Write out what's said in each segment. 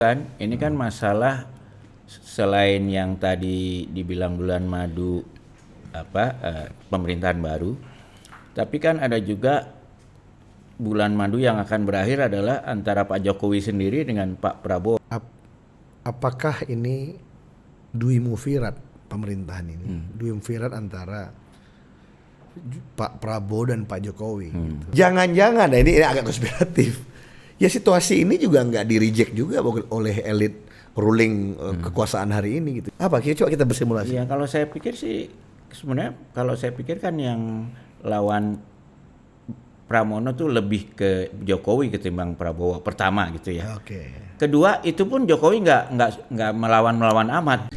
Kan ini kan masalah selain yang tadi dibilang bulan madu pemerintahan baru, tapi kan ada juga bulan madu yang akan berakhir adalah antara Pak Jokowi sendiri dengan Pak Prabowo. Apakah ini duimuvirat pemerintahan ini? Duimuvirat antara Pak Prabowo dan Pak Jokowi. Gitu. Jangan-jangan, ini agak konspiratif. Ya situasi ini juga nggak di-reject juga oleh elit ruling kekuasaan hari ini gitu. Apa? Coba kita bersimulasi. Ya kalau saya pikir sih sebenarnya kalau saya pikir kan yang lawan Pramono tuh lebih ke Jokowi ketimbang Prabowo pertama gitu ya. Oke. Kedua itu pun Jokowi nggak melawan amat.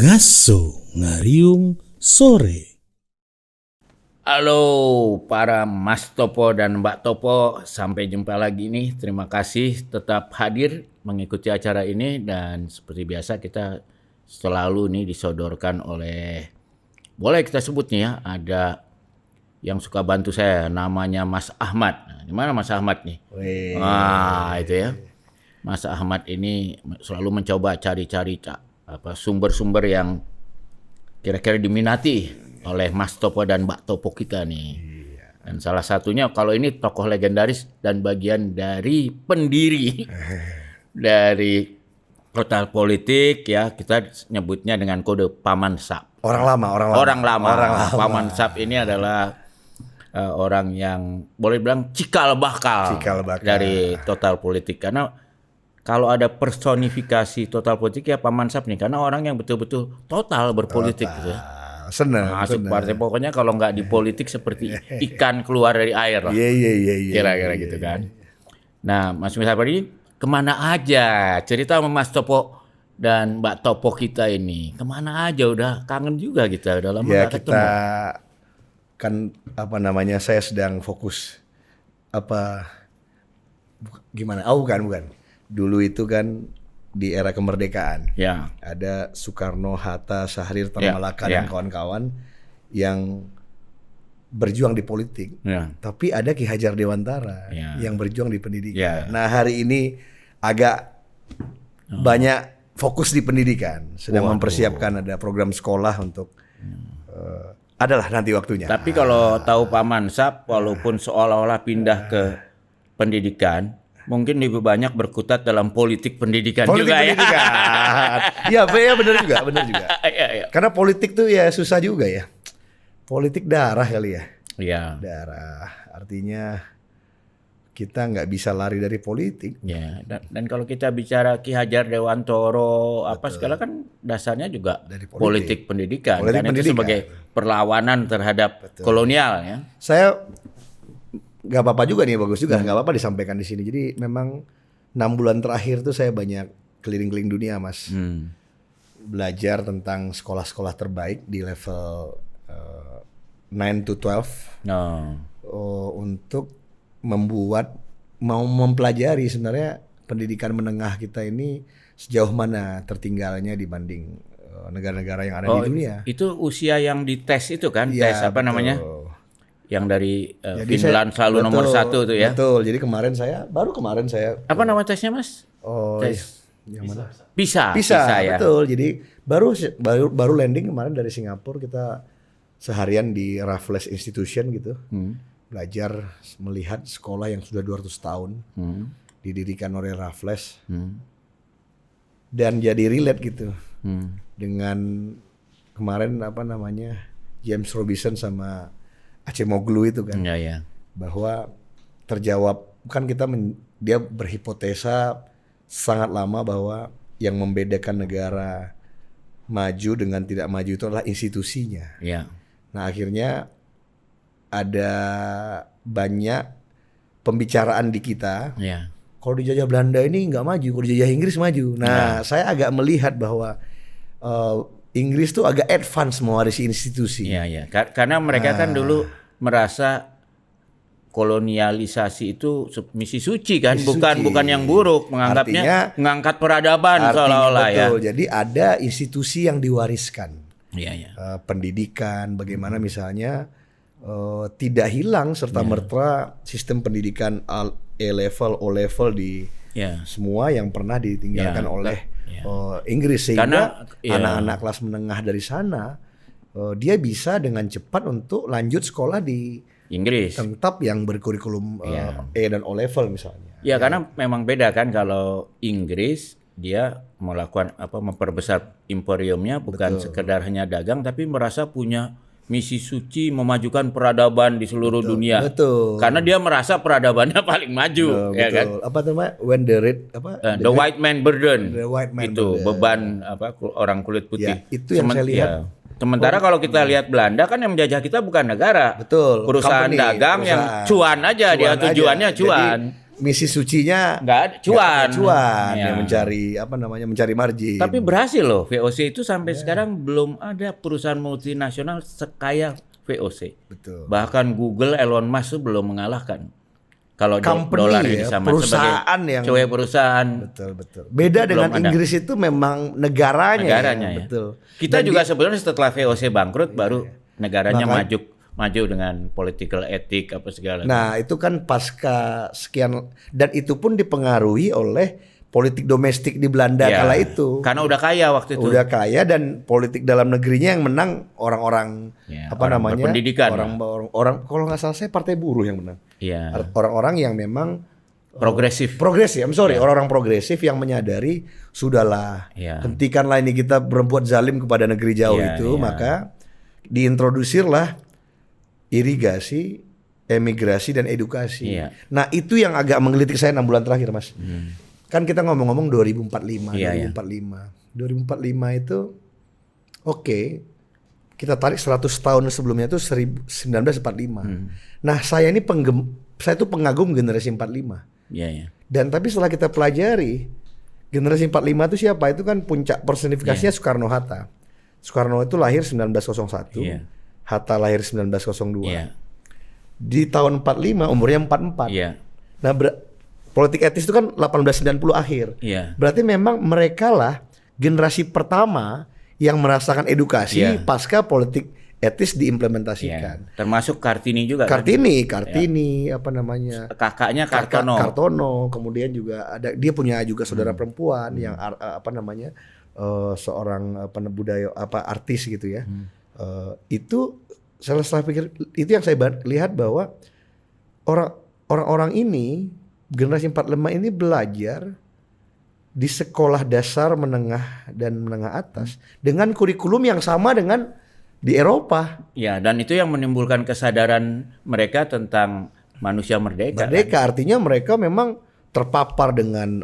Ngaso ngariung sore. Halo para Mas Topo dan Mbak Topo, sampai jumpa lagi nih. Terima kasih tetap hadir mengikuti acara ini, dan seperti biasa kita selalu nih disodorkan oleh, boleh kita sebut nih ya, ada yang suka bantu saya namanya Mas Ahmad. Nah, di mana Mas Ahmad nih? Wah, itu ya. Mas Ahmad ini selalu mencoba cari-cari sumber-sumber yang kira-kira diminati oleh Mas Topo dan Mbak Topo kita nih. Dan salah satunya kalau ini tokoh legendaris dan bagian dari pendiri dari Total Politik ya, kita nyebutnya dengan kode Paman Sap. Orang lama. Paman Sap ini adalah orang yang boleh bilang cikal bakal dari Total Politik, karena kalau ada personifikasi Total Politik ya Paman Sap nih, karena orang yang betul-betul total berpolitik gitu ya. Masuk partai, pokoknya kalau nggak di politik seperti ikan keluar dari air lah. Iya. Kira-kira gitu kan. Nah, Mas Ahmad ini kemana aja? Cerita sama Mas Topo dan Mbak Topo kita ini. Kemana aja, udah kangen juga kita, udah lama nggak ketemu. Kita kan saya sedang fokus gimana? Bukan. Dulu itu kan di era kemerdekaan. Ya. Ada Soekarno, Hatta, Syahrir, Tan Malaka dan kawan-kawan yang berjuang di politik. Ya. Tapi ada Ki Hajar Dewantara yang berjuang di pendidikan. Ya. Nah, hari ini agak banyak fokus di pendidikan. Sedang mempersiapkan ada program sekolah untuk adalah nanti waktunya. Tapi kalau tahu Paman Sap, walaupun seolah-olah pindah ke pendidikan, mungkin lebih banyak berkutat dalam politik pendidikan juga ya. Iya, benar juga. Ya. Karena politik tuh ya susah juga ya. Politik darah kali ya. Iya. Darah. Artinya kita nggak bisa lari dari politik. Ya. Dan kalau kita bicara Ki Hajar Dewantoro segala kan dasarnya juga dari politik pendidikan. Itu sebagai perlawanan terhadap kolonial ya. Saya gak apa-apa juga nih, bagus juga, gak apa-apa disampaikan di sini. Jadi memang 6 bulan terakhir tuh saya banyak keliling-keliling dunia, Mas. Belajar tentang sekolah-sekolah terbaik di level 9 to 12 untuk mau mempelajari sebenarnya pendidikan menengah kita ini sejauh mana tertinggalnya dibanding negara-negara yang ada di dunia. Itu usia yang dites itu kan, tes betul. Namanya? Yang dari Finland selalu nomor 1 tuh ya. Betul. Jadi baru kemarin saya. Apa nama tesnya, Mas? Tes yang mana? PISA ya. Betul. Jadi baru landing kemarin dari Singapura, kita seharian di Raffles Institution gitu. Belajar melihat sekolah yang sudah 200 tahun didirikan oleh Raffles. Dan jadi relate gitu. Dengan kemarin James Robinson sama Acemoglu itu kan, bahwa terjawab kan dia berhipotesa sangat lama bahwa yang membedakan negara maju dengan tidak maju itu adalah institusinya. Nah, akhirnya ada banyak pembicaraan di kita. Kalau dijajah Belanda ini nggak maju, kalau dijajah Inggris maju. Nah, saya agak melihat bahwa Inggris tuh agak advance mewarisi institusi. Iya. Karena mereka kan dulu merasa kolonialisasi itu misi suci kan, bukan yang buruk, menganggapnya mengangkat peradaban seolah-olah ya. Jadi ada institusi yang diwariskan. Iya, iya. pendidikan, bagaimana misalnya tidak hilang serta merta sistem pendidikan A-level, O-level di Ya. semua yang pernah ditinggalkan Ya, oleh ya. Inggris, sehingga Karena, ya. anak-anak kelas menengah dari sana dia bisa dengan cepat untuk lanjut sekolah di Inggris. tetap yang berkurikulum E dan O level misalnya. Ya, karena memang beda kan kalau Inggris dia melakukan memperbesar imperiumnya bukan sekedar hanya dagang tapi merasa punya misi suci memajukan peradaban di seluruh dunia. Betul. Karena dia merasa peradabannya paling maju, ya kan? Betul. Apa namanya? When the red The white man burden. The white man itu burden. beban orang kulit putih. Ya, itu yang saya lihat. Sementara kalau kita lihat Belanda kan yang menjajah kita bukan negara. Betul. Perusahaan Company, dagang yang perusahaan. cuan aja, dia Cuan tujuannya aja. cuan. Jadi, misi sucinya Nggak ada, cuan. Cuan Ya. yang mencari mencari margin. Tapi berhasil loh VOC itu sampai sekarang belum ada perusahaan multinasional sekaya VOC. Betul. Bahkan Google Elon Musk itu belum mengalahkan. Kalau Company dolarnya ya, disamakan perusahaan yang sebagai perusahaan. Betul. Beda Belum dengan ada. Inggris itu memang negaranya Ya. Betul. Kita Dan juga sebenarnya setelah VOC bangkrut baru negaranya Makanya- maju dengan political etik apa segala. Nah, itu kan pasca sekian, dan itu pun dipengaruhi oleh politik domestik di Belanda Ya, kala itu. karena udah kaya waktu itu. Udah kaya dan politik dalam negerinya yang menang orang-orang Ya, apa orang namanya? berpendidikan. Orang kalau nggak salah saya partai buruh yang menang. Iya. Orang-orang yang memang Progresif. progresif, orang-orang progresif yang menyadari sudahlah, Ya. hentikanlah ini kita berbuat zalim kepada negeri jauh Ya, itu, ya. maka diintrodusirlah irigasi, emigrasi dan edukasi. Iya. Nah, itu yang agak menggelitik saya 6 bulan terakhir, Mas. Kan kita ngomong-ngomong 2045, Iya, iya. 2045 itu oke. Kita tarik 100 tahun sebelumnya itu 1945. Nah, saya tuh pengagum generasi 45. Iya, iya. Dan tapi setelah kita pelajari generasi 45 itu siapa? Itu kan puncak personifikasinya Soekarno-Hatta. Soekarno itu lahir 1901, Iya. Hatta lahir 1902. Iya. Di tahun 45 umurnya 44. Iya. Nah, politik etis itu kan 1890 akhir. Iya. Berarti memang mereka lah generasi pertama yang merasakan edukasi Iya. pasca politik etis diimplementasikan. Iya. Termasuk Kartini juga. Kan? Kartini, apa namanya? Kakaknya Kartono. Kartono, kemudian juga ada dia punya juga saudara perempuan yang seorang budaya artis gitu ya. Itu saya pikir itu yang saya lihat bahwa orang-orang ini generasi 45 ini belajar di sekolah dasar menengah dan menengah atas dengan kurikulum yang sama dengan di Eropa. Ya, dan itu yang menimbulkan kesadaran mereka tentang manusia merdeka. Merdeka artinya mereka memang terpapar dengan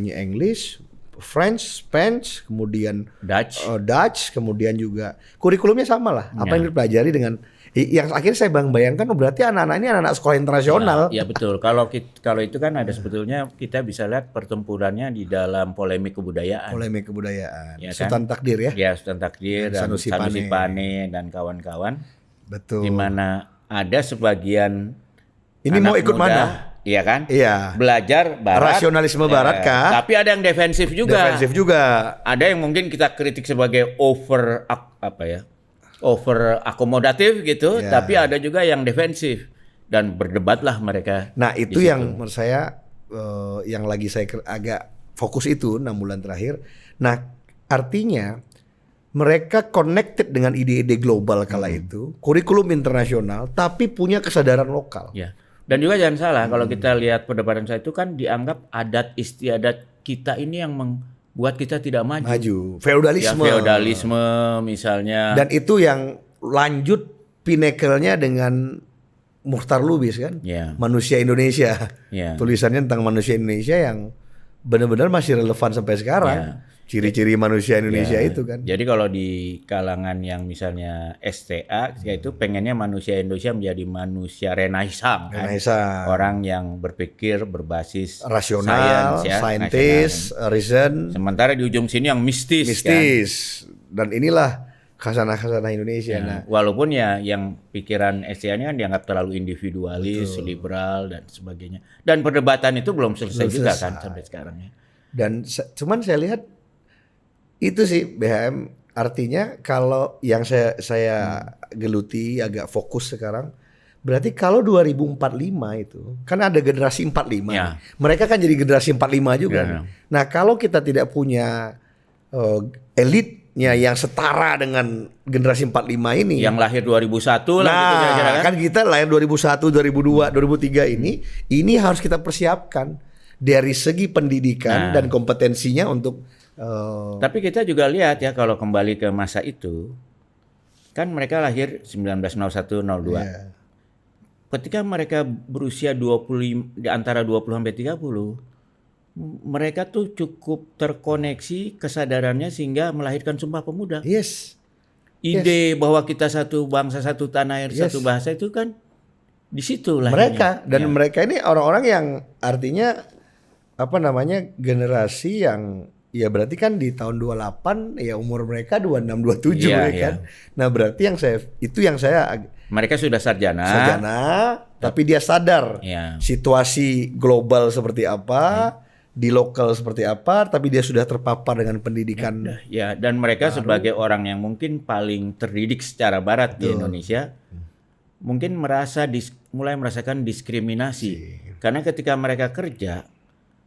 English, French, Spanish, kemudian Dutch, kemudian juga kurikulumnya sama lah. Apa yang dipelajari dengan yang akhirnya saya bayangkan berarti anak-anak ini anak-anak sekolah internasional. Ya betul. Kalau itu kan ada sebetulnya kita bisa lihat pertempurannya di dalam polemik kebudayaan. Polemik kebudayaan. Ya kan? Sultan Takdir ya. Ya, Sultan Takdir dan Sanusi Pane dan kawan-kawan. Betul. Di mana ada sebagian ini mau ikut muda, mana? Iya kan? Iya. Belajar barat. Rasionalisme barat kah? Tapi ada yang defensif juga. Defensif juga. Ada yang mungkin kita kritik sebagai over akomodatif gitu, Ya. tapi ada juga yang defensif dan berdebatlah mereka. Nah, itu di situ. yang menurut saya yang lagi saya agak fokus itu 6 bulan terakhir. Nah, artinya mereka connected dengan ide-ide global kala itu, kurikulum internasional, tapi punya kesadaran lokal. Ya. Dan juga jangan salah kalau kita lihat perdebatan saya itu kan dianggap adat istiadat kita ini yang membuat kita tidak maju. Feodalisme. Ya, feodalisme misalnya. Dan itu yang lanjut pinnacle-nya dengan Muchtar Lubis kan, Ya. Manusia Indonesia. Ya. Tulisannya tentang manusia Indonesia yang benar-benar masih relevan sampai sekarang. Ya. Ciri-ciri manusia Indonesia Ya. itu kan. Jadi kalau di kalangan yang misalnya STA, yaitu pengennya manusia Indonesia menjadi manusia renaissance. Kan? Renaissance. Orang yang berpikir berbasis Rasional, science, ya, scientist, reason, sementara di ujung sini yang mistis. Kan? mistis. Dan inilah khazanah-khazanah Indonesia. Ya, Nah, walaupun ya yang pikiran STA-nya kan dianggap terlalu individualis, liberal dan sebagainya. Dan perdebatan itu belum selesai Belum juga selesai. kan sampai sekarang ya. dan cuman saya lihat itu sih BHM Artinya kalau yang saya geluti agak fokus sekarang, berarti kalau 2045 itu kan ada generasi 45. Ya. Mereka kan jadi generasi 45 juga. Ya. nih. Nah, kalau kita tidak punya elitnya yang setara dengan generasi 45 ini. Yang lahir 2001 lah gitu kira-kira Nah, kan kita lahir 2001, 2002, 2003 ini harus kita persiapkan dari segi pendidikan dan kompetensinya untuk Tapi kita juga lihat ya kalau kembali ke masa itu, kan mereka lahir 1901 02. ya, Ketika mereka berusia 25 di antara 20 sampai 30, mereka tuh cukup terkoneksi kesadarannya sehingga melahirkan Sumpah Pemuda. yes. Ide bahwa kita satu bangsa, satu tanah air, satu bahasa itu kan di situ lahirnya. Mereka dan mereka ini orang-orang yang artinya apa namanya generasi yang ya berarti kan di tahun 28 ya umur mereka 26 27 Iya, ya kan. Nah, berarti yang saya Mereka sudah sarjana. tapi dia sadar Ya. situasi global seperti apa, di lokal seperti apa, tapi dia sudah terpapar dengan pendidikan. Ya, dan mereka sebagai orang yang mungkin paling terdidik secara barat di Indonesia, mungkin mulai merasakan diskriminasi. Karena ketika mereka kerja,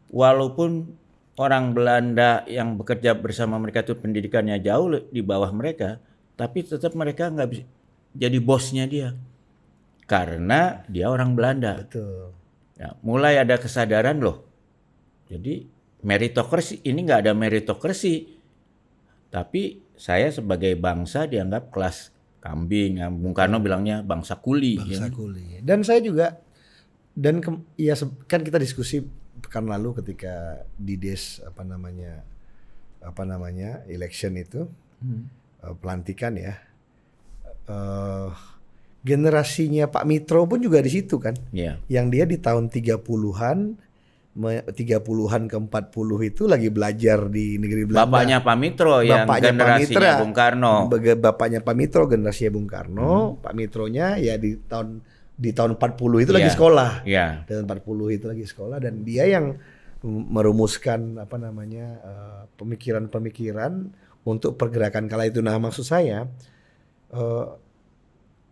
walaupun orang Belanda yang bekerja bersama mereka itu pendidikannya jauh di bawah mereka, tapi tetap mereka nggak bisa jadi bosnya dia. Karena dia orang Belanda. Betul. Ya, mulai ada kesadaran loh. Jadi meritokrasi ini nggak ada meritokrasi, tapi saya sebagai bangsa dianggap kelas kambing. Ya, Bung Karno bilangnya bangsa kuli. Bangsa ya. kuli. Dan saya juga kan kita diskusi pekan lalu ketika di apa namanya election itu pelantikan ya. Generasinya Pak Mitro pun juga di situ kan. Ya. Yang dia di tahun 30-an 30-an ke 40 itu lagi belajar di negeri Belanda. Bapaknya Pak Mitro yang generasinya Bung Karno. Bapaknya Pak Mitro generasinya Bung Karno, Pak Mitronya ya di tahun 40 itu lagi sekolah. Iya. Tahun 40 itu lagi sekolah dan dia yang merumuskan apa namanya pemikiran-pemikiran untuk pergerakan kala itu. Nah, maksud saya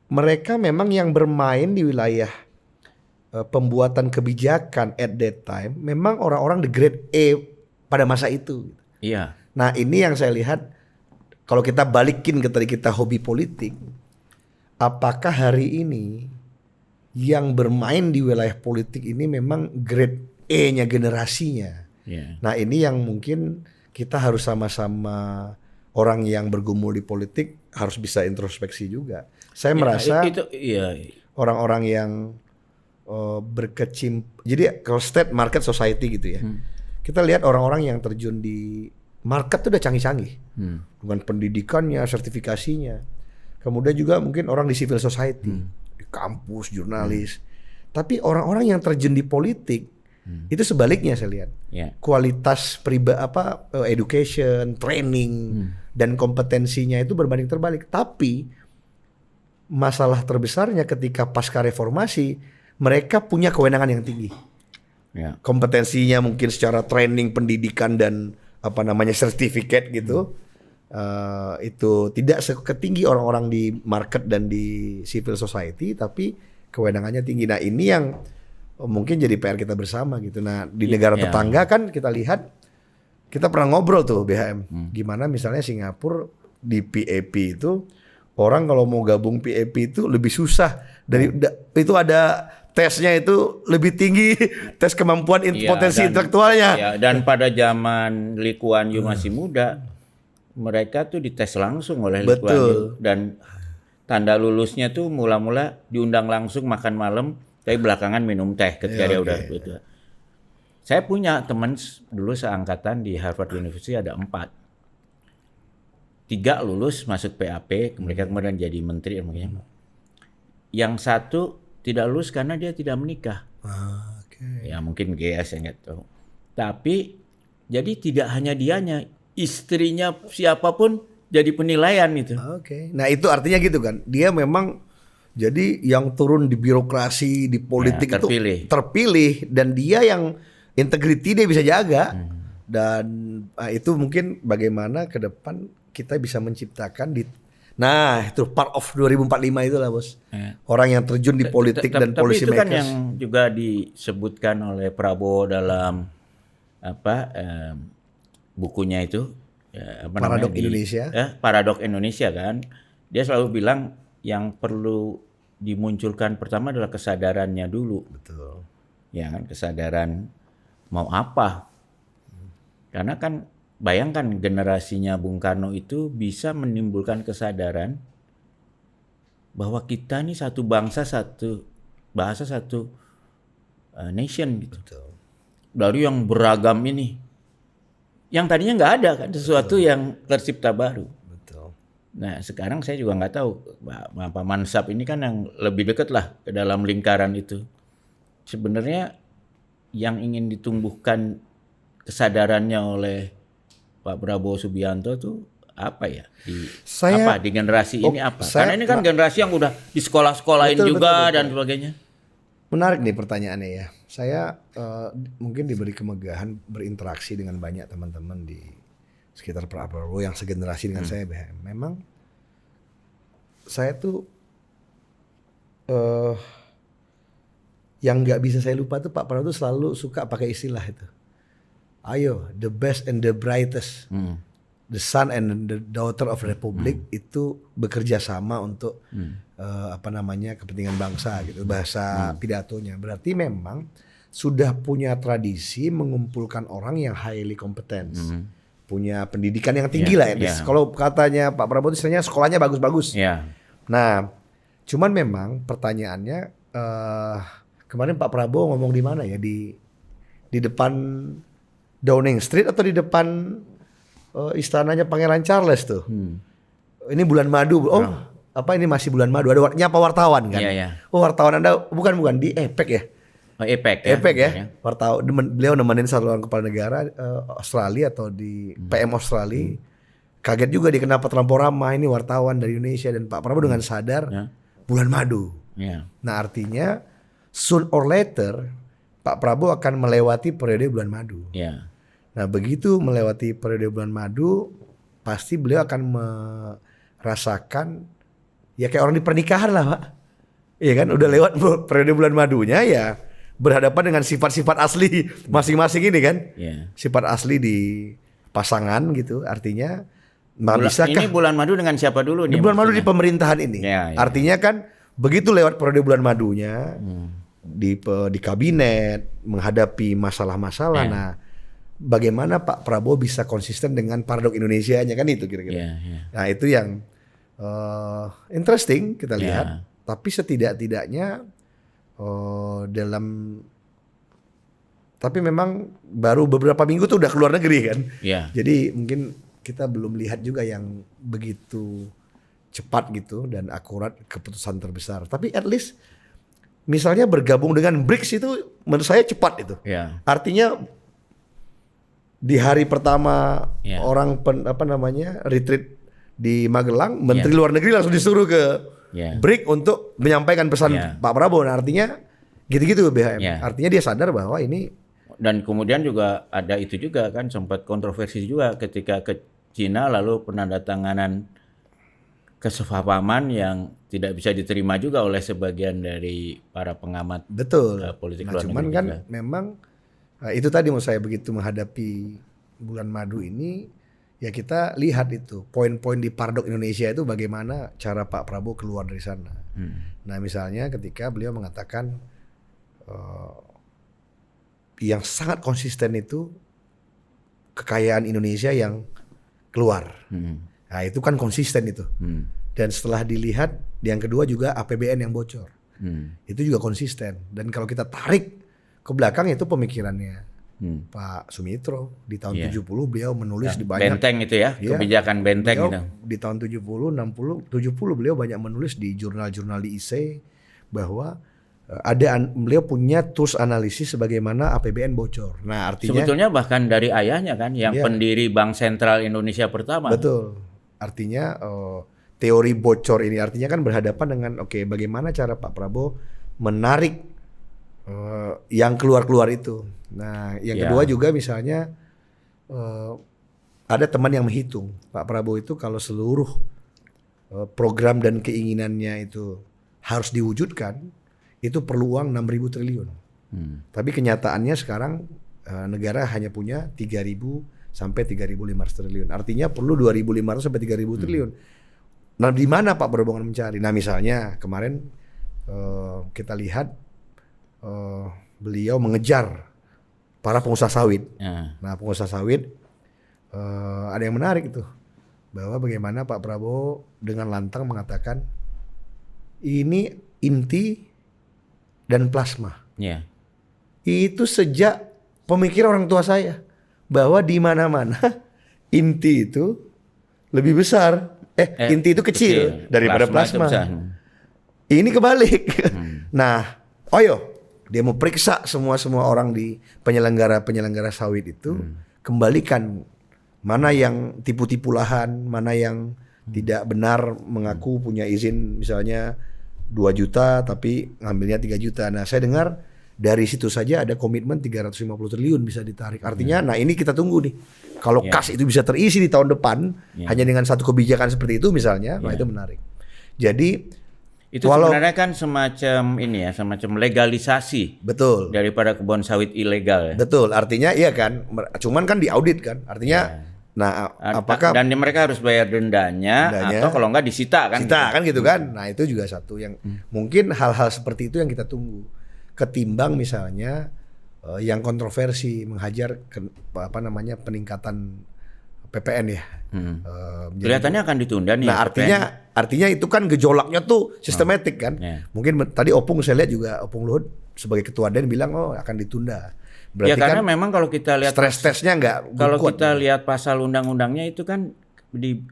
mereka memang yang bermain di wilayah pembuatan kebijakan at that time memang orang-orang the grade A pada masa itu. Iya. Nah, ini yang saya lihat kalau kita balikin ke tadi kita hobi politik, apakah hari ini yang bermain di wilayah politik ini memang grade E-nya generasinya? Iya. Nah, ini yang mungkin kita harus sama-sama orang yang bergumul di politik harus bisa introspeksi juga. Saya merasa itu iya. orang-orang yang jadi kalau state market society gitu ya. Kita lihat orang-orang yang terjun di market tuh udah canggih-canggih. Dengan pendidikannya, sertifikasinya. Kemudian juga mungkin orang di civil society, di kampus, jurnalis. Tapi orang-orang yang terjun di politik itu sebaliknya saya lihat. Yeah. Kualitas education, training dan kompetensinya itu berbanding terbalik. Tapi masalah terbesarnya ketika pasca reformasi mereka punya kewenangan yang tinggi. Ya. Kompetensinya mungkin secara training, pendidikan dan apa namanya sertifikat gitu. Itu tidak setinggi orang-orang di market dan di civil society, tapi kewenangannya tinggi. Nah, ini yang mungkin jadi PR kita bersama gitu. Nah, di negara tetangga kan kita lihat, kita pernah ngobrol tuh BHM, gimana misalnya Singapura di PAP itu orang kalau mau gabung PAP itu lebih susah dari itu ada tesnya itu lebih tinggi tes kemampuan potensi intelektualnya. Ya, dan pada zaman Lee Kuan Yew masih muda, mereka tuh dites langsung oleh Lee Kuan Yew dan tanda lulusnya tuh mula-mula diundang langsung makan malam, tapi belakangan minum teh ketika dia udah gitu. Saya punya teman dulu seangkatan di Harvard University ada 4. 3 lulus masuk PAP, mereka kemudian jadi menteri. Yang 1 tidak lulus karena dia tidak menikah. Ya mungkin GS saya nggak tahu. Tapi jadi tidak hanya dianya, istrinya siapapun jadi penilaian itu. Nah itu artinya gitu kan. Dia memang jadi yang turun di birokrasi, di politik itu terpilih dan dia yang integriti dia bisa jaga. Dan itu mungkin bagaimana ke depan kita bisa menciptakan nah itu part of 2045 itulah bos. Orang yang terjun di politik dan policy tapi itu kan makers. yang juga disebutkan oleh Prabowo dalam bukunya itu Paradok Indonesia. Paradok Indonesia kan. Dia selalu bilang yang perlu dimunculkan pertama adalah kesadarannya dulu. Betul. Ya kan, kesadaran mau apa. Karena kan bayangkan generasinya Bung Karno itu bisa menimbulkan kesadaran bahwa kita ini satu bangsa, satu bahasa, satu nation gitu. Betul. Dari yang beragam ini, yang tadinya nggak ada kan, sesuatu yang tercipta baru. Betul. Nah sekarang saya juga nggak tahu, Pak Mansap ini kan yang lebih dekat lah ke dalam lingkaran itu. Sebenarnya yang ingin ditumbuhkan kesadarannya oleh Pak Prabowo Subianto tuh apa ya di generasi ini apa? Karena ini kan generasi yang udah di sekolah-sekolahin juga betul. Dan sebagainya. Menarik nih pertanyaannya ya. Saya mungkin diberi kemegahan berinteraksi dengan banyak teman-teman di sekitar Pak Prabowo yang segenerasi dengan saya BHM. Memang saya tuh yang nggak bisa saya lupa tuh Pak Prabowo tuh selalu suka pakai istilah itu. Ayo, the best and the brightest, the son and the daughter of republic itu bekerja sama untuk kepentingan bangsa gitu bahasa pidatonya. Berarti memang sudah punya tradisi mengumpulkan orang yang highly competence, punya pendidikan yang tinggi lah. Kalau katanya Pak Prabowo istilahnya sekolahnya bagus-bagus. Nah, cuman memang pertanyaannya kemarin Pak Prabowo ngomong di mana ya di depan Downing Street atau di depan istananya Pangeran Charles tuh. Ini bulan madu. Ini masih bulan madu. Ada nyapa wartawan kan. Oh wartawan Anda bukan di EPEC ya. EPEC ya. Wartawan beliau nemenin satu orang kepala negara Australia atau di PM Australia. Kaget juga dia kenapa terlampau ramah ini wartawan dari Indonesia dan Pak Prabowo dengan sadar bulan madu. Nah artinya soon or later Pak Prabowo akan melewati periode bulan madu. Nah begitu melewati periode bulan madu, pasti beliau akan merasakan ya kayak orang di pernikahan lah Pak. Iya kan udah lewat periode bulan madunya ya berhadapan dengan sifat-sifat asli masing-masing ini kan. Sifat asli di pasangan gitu artinya. Ini bulan madu dengan siapa dulu nih? Bulan madu di pemerintahan ini. Artinya kan begitu lewat periode bulan madunya di kabinet menghadapi masalah-masalah. Nah bagaimana Pak Prabowo bisa konsisten dengan paradok Indonesianya kan itu kira-kira. Nah itu yang interesting kita lihat. Tapi setidak-tidaknya tapi memang baru beberapa minggu tuh udah keluar negeri kan. Jadi mungkin kita belum lihat juga yang begitu cepat gitu dan akurat keputusan terbesar. Tapi at least misalnya bergabung dengan BRICS itu menurut saya cepat itu. Artinya di hari pertama orang retreat di Magelang, Menteri Luar Negeri langsung disuruh ke BRICS untuk menyampaikan pesan Pak Prabowo. Nah, artinya gitu-gitu BHM. Artinya dia sadar bahwa ini. Dan kemudian juga ada itu juga kan sempat kontroversi juga ketika ke Cina lalu penandatanganan kesepahaman yang tidak bisa diterima juga oleh sebagian dari para pengamat politik luar negeri. Cuman kan juga. Memang itu tadi mau saya begitu menghadapi bulan madu ini ya kita lihat itu poin-poin di paradok Indonesia itu bagaimana cara Pak Prabowo keluar dari sana. Nah misalnya ketika beliau mengatakan yang sangat konsisten itu kekayaan Indonesia yang keluar. Nah itu kan konsisten itu. Dan setelah dilihat yang kedua juga APBN yang bocor. Itu juga konsisten. Dan kalau kita tarik ke belakang itu pemikirannya Pak Sumitro di tahun 70 beliau menulis di banyak benteng itu ya, kebijakan benteng itu. Di tahun 70, 60, 70 beliau banyak menulis di jurnal-jurnal di IC bahwa beliau punya tools analisis bagaimana APBN bocor. Nah, artinya sebetulnya bahkan dari ayahnya kan yang pendiri Bank Sentral Indonesia pertama. Betul. Artinya teori bocor ini artinya kan berhadapan dengan bagaimana cara Pak Prabowo menarik yang keluar-keluar itu. Nah, yang kedua juga misalnya ada teman yang menghitung Pak Prabowo itu kalau seluruh program dan keinginannya itu harus diwujudkan, itu perlu uang 6.000 triliun. Tapi kenyataannya sekarang negara hanya punya 3.000 sampai 3.500 triliun. Artinya perlu 2.500 sampai 3.000 triliun. Nah, di mana Pak Prabowo mencari? Nah, misalnya kemarin kita lihat beliau mengejar para pengusaha sawit. Nah, pengusaha sawit ada yang menarik itu, bahwa bagaimana Pak Prabowo dengan lantang mengatakan ini inti dan plasma. Itu sejak pemikiran orang tua saya, bahwa di mana-mana inti itu lebih besar, inti itu kecil daripada plasma. Ini kebalik. Nah, dia mau periksa semua orang di penyelenggara sawit itu, kembalikan mana yang tipu-tipu lahan, mana yang tidak benar mengaku punya izin misalnya 2 juta tapi ngambilnya 3 juta. Nah, saya dengar dari situ saja ada komitmen 350 triliun bisa ditarik. Artinya, nah ini kita tunggu nih. Kalau kas itu bisa terisi di tahun depan hanya dengan satu kebijakan seperti itu misalnya, nah itu menarik. Jadi itu sebenarnya kan semacam ini ya, semacam legalisasi. Betul. Daripada kebun sawit ilegal. Betul. Artinya iya kan. Cuman kan diaudit kan. Artinya nah apakah dan mereka harus bayar dendanya atau kalau enggak disita kan? Disita kan gitu kan. Nah, itu juga satu yang mungkin hal-hal seperti itu yang kita tunggu. Ketimbang misalnya yang kontroversi menghajar peningkatan PPN ya. Kelihatannya akan ditunda nih. Nah, artinya itu kan gejolaknya tuh sistematik kan. Mungkin tadi Opung saya lihat juga, Opung Luhut sebagai ketua DEN bilang akan ditunda. Berarti karena kan memang kalau kita lihat stres tesnya nggak. Kalau kita lihat pasal undang-undangnya itu kan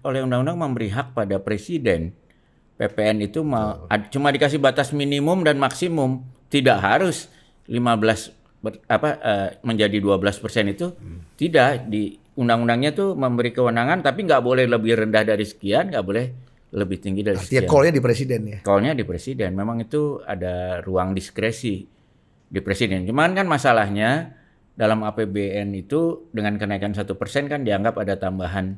oleh undang-undang memberi hak pada presiden. PPN itu cuma dikasih batas minimum dan maksimum, tidak harus 15 menjadi 12% itu tidak di undang-undangnya tuh memberi kewenangan, tapi nggak boleh lebih rendah dari sekian, nggak boleh lebih tinggi dari sekian. Artinya call-nya di presiden ya? Call-nya di presiden. Memang itu ada ruang diskresi di presiden. Cuman kan masalahnya dalam APBN itu dengan kenaikan 1% kan dianggap ada tambahan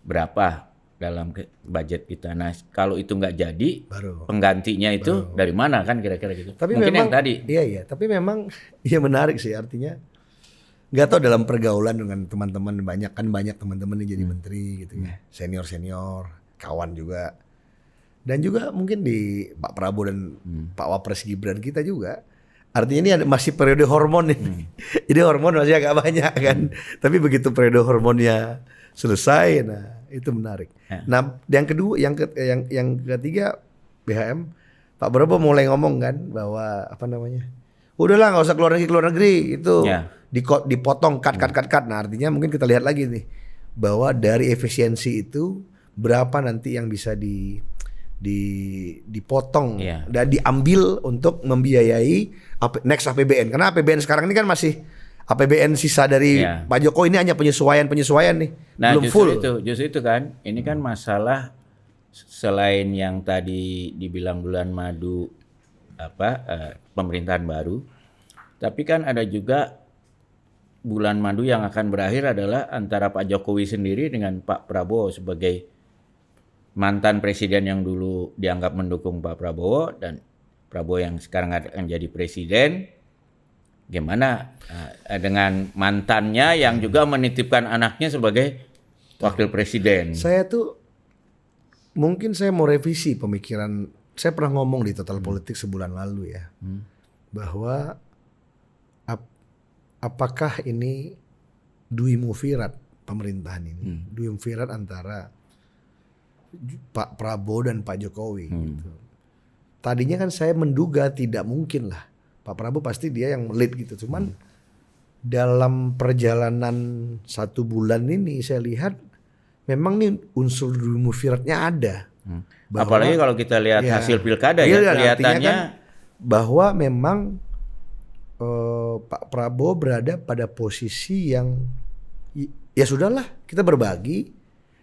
berapa dalam budget kita. Nah, kalau itu nggak jadi, penggantinya itu dari mana kan kira-kira gitu. Tapi mungkin memang, yang tadi. Iya. Tapi memang ya menarik sih, artinya nggak tahu dalam pergaulan dengan teman-teman banyak teman-teman yang jadi menteri gitu ya, senior kawan juga, dan juga mungkin di Pak Prabowo dan Pak Wapres Gibran kita juga. Artinya ini masih periode hormon ini. Jadi hormon masih agak banyak kan. Tapi begitu periode hormonnya selesai, nah itu menarik. Nah, yang kedua, yang ketiga BHM, Pak Prabowo mulai ngomong kan bahwa udahlah nggak usah keluar negeri itu dipotong cut. Nah, artinya mungkin kita lihat lagi nih bahwa dari efisiensi itu berapa nanti yang bisa dipotong dan diambil untuk membiayai next APBN. Karena APBN sekarang ini kan masih APBN sisa dari Pak Jokowi, ini hanya penyesuaian nih. Nah, belum full. Justru itu kan. Ini kan masalah selain yang tadi dibilang bulan madu pemerintahan baru. Tapi kan ada juga bulan madu yang akan berakhir adalah antara Pak Jokowi sendiri dengan Pak Prabowo sebagai mantan presiden yang dulu dianggap mendukung Pak Prabowo dan Prabowo yang sekarang akan jadi presiden. Gimana dengan mantannya yang juga menitipkan anaknya sebagai wakil presiden? Saya tuh mungkin saya mau revisi pemikiran. Saya pernah ngomong di Total Politik sebulan lalu ya, bahwa apakah ini duimufirat pemerintahan ini, duimufirat antara Pak Prabowo dan Pak Jokowi. Gitu. Tadinya kan saya menduga tidak mungkin lah, Pak Prabowo pasti dia yang lead gitu. Cuman dalam perjalanan 1 bulan ini saya lihat memang nih unsur duimufiratnya ada. Apalagi kalau kita lihat hasil pilkada kelihatannya kan bahwa memang Pak Prabowo berada pada posisi yang ya sudahlah, kita berbagi,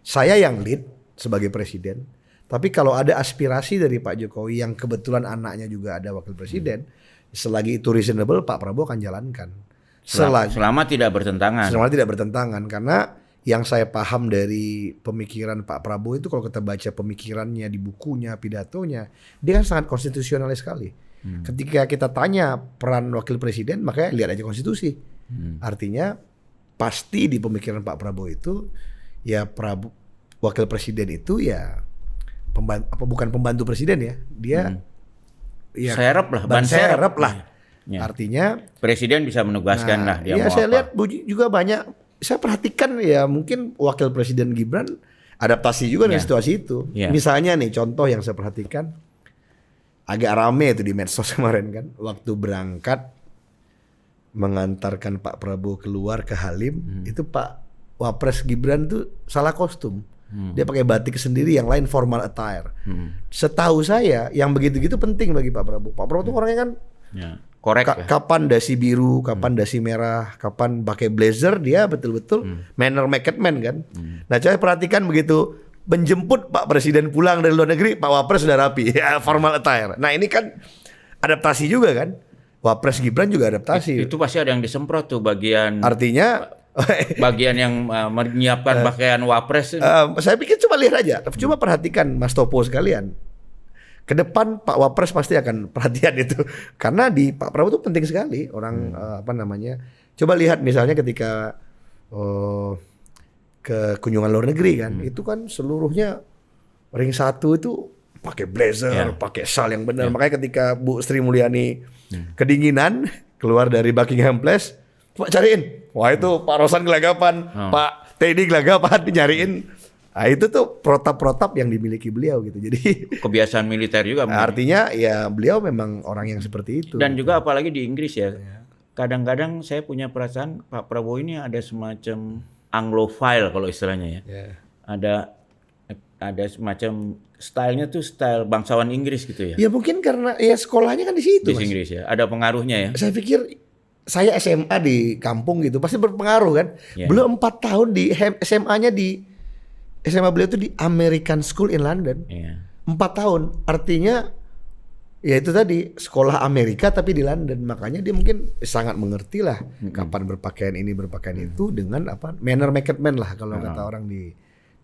saya yang lead sebagai presiden, tapi kalau ada aspirasi dari Pak Jokowi yang kebetulan anaknya juga ada wakil presiden, selagi itu reasonable Pak Prabowo akan jalankan. Selama tidak bertentangan. Selama tidak bertentangan, karena Yang saya paham dari pemikiran Pak Prabowo itu kalau kita baca pemikirannya di bukunya, pidatonya, dia kan sangat konstitusionalis sekali. Ketika kita tanya peran wakil presiden, makanya lihat aja konstitusi. Artinya pasti di pemikiran Pak Prabowo itu ya wakil presiden itu ya bukan pembantu presiden ya, dia ya serep lah, ban serep lah. Ya. Artinya Presiden bisa menugaskan lah dia ya mau saya apa. lihat juga banyak, saya perhatikan ya mungkin wakil presiden Gibran adaptasi juga dengan situasi itu. Ya. Misalnya nih contoh yang saya perhatikan agak rame itu di medsos kemarin kan, waktu berangkat mengantarkan Pak Prabowo keluar ke Halim, itu Pak Wapres Gibran tuh salah kostum. Dia pakai batik sendiri, yang lain formal attire. Setahu saya yang begitu-gitu penting bagi Pak Prabowo. Pak Prabowo tuh orangnya kan Korek ya. kapan dasi biru, kapan dasi merah, kapan pakai blazer, dia betul-betul manner make it man kan. Nah, saya perhatikan begitu menjemput Pak Presiden pulang dari luar negeri, Pak Wapres sudah rapi, ya, formal attire. Nah, ini kan adaptasi juga kan. Wapres Gibran juga adaptasi. Itu pasti ada yang disemprot tuh bagian Artinya yang menyiapkan pakaian wapres. saya pikir coba lihat aja, coba perhatikan Mas Topo sekalian. Ke depan Pak Wapres pasti akan perhatian itu, karena di Pak Prabowo itu penting sekali orang coba lihat misalnya ketika ke kunjungan luar negeri kan, itu kan seluruhnya ring 1 itu pakai blazer, pakai shal yang benar. Makanya ketika Bu Sri Mulyani kedinginan keluar dari Buckingham Palace, coba cariin, wah itu Pak Rosan gelagapan, Pak Teddy gelagapan, nyariin. Nah, itu tuh protap-protap yang dimiliki beliau gitu. Jadi Kebiasaan militer juga. artinya ya beliau memang orang yang seperti itu. Dan juga apalagi di Inggris ya. Kadang-kadang saya punya perasaan Pak Prabowo ini ada semacam Anglophile kalau istilahnya ya. Ada semacam stylenya tuh style bangsawan Inggris gitu ya. Ya mungkin karena ya sekolahnya kan di situ, Di Mas. Inggris ya. Ada pengaruhnya ya. Saya pikir saya SMA di kampung gitu pasti berpengaruh kan. Beliau 4 tahun di SMA-nya SMA beliau itu di American School in London. 4 tahun. Artinya ya itu tadi sekolah Amerika tapi di London. Makanya dia mungkin sangat mengerti lah kapan berpakaian ini, berpakaian itu dengan manner make it man lah kalau kata orang di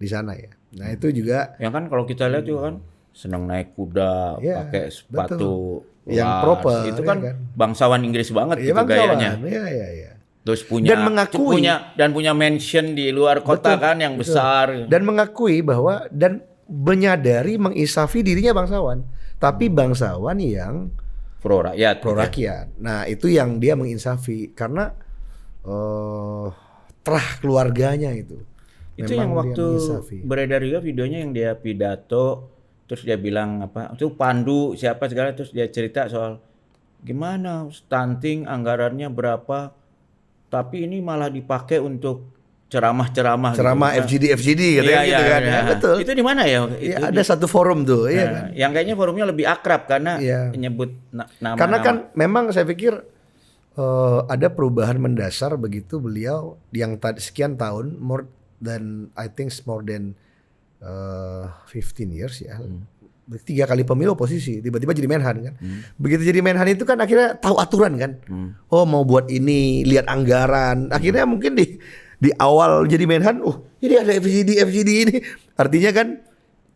sana ya. Nah, itu juga yang kan kalau kita lihat juga kan senang naik kuda, pakai sepatu yang proper. Itu kan, bangsawan Inggris banget gitu gayanya. Iya. Terus punya dan mengakui punya mansion di luar kota kan yang besar. Dan mengakui bahwa dan menyadari mengisafi dirinya bangsawan, tapi bangsawan yang pro rakyat. Nah, itu yang dia menginsafi karena terah keluarganya itu. Itu yang waktu beredar juga videonya yang dia pidato, terus dia bilang itu Pandu siapa segala, terus dia cerita soal gimana stunting anggarannya berapa. Tapi ini malah dipakai untuk ceramah gitu. FGD gitu kan. Ya, betul. Itu di mana ya? Ya ada satu forum tuh, iya kan. Yang kayaknya forumnya lebih akrab karena menyebut nama. Karena kan memang saya pikir ada perubahan mendasar begitu beliau yang sekian tahun more than 15 years ya. 3 kali pemilu oposisi, tiba-tiba jadi Menhan kan. Begitu jadi Menhan itu kan akhirnya tahu aturan kan. Oh mau buat ini, lihat anggaran. Akhirnya mungkin di awal jadi Menhan, ini ada FGD ini. Artinya kan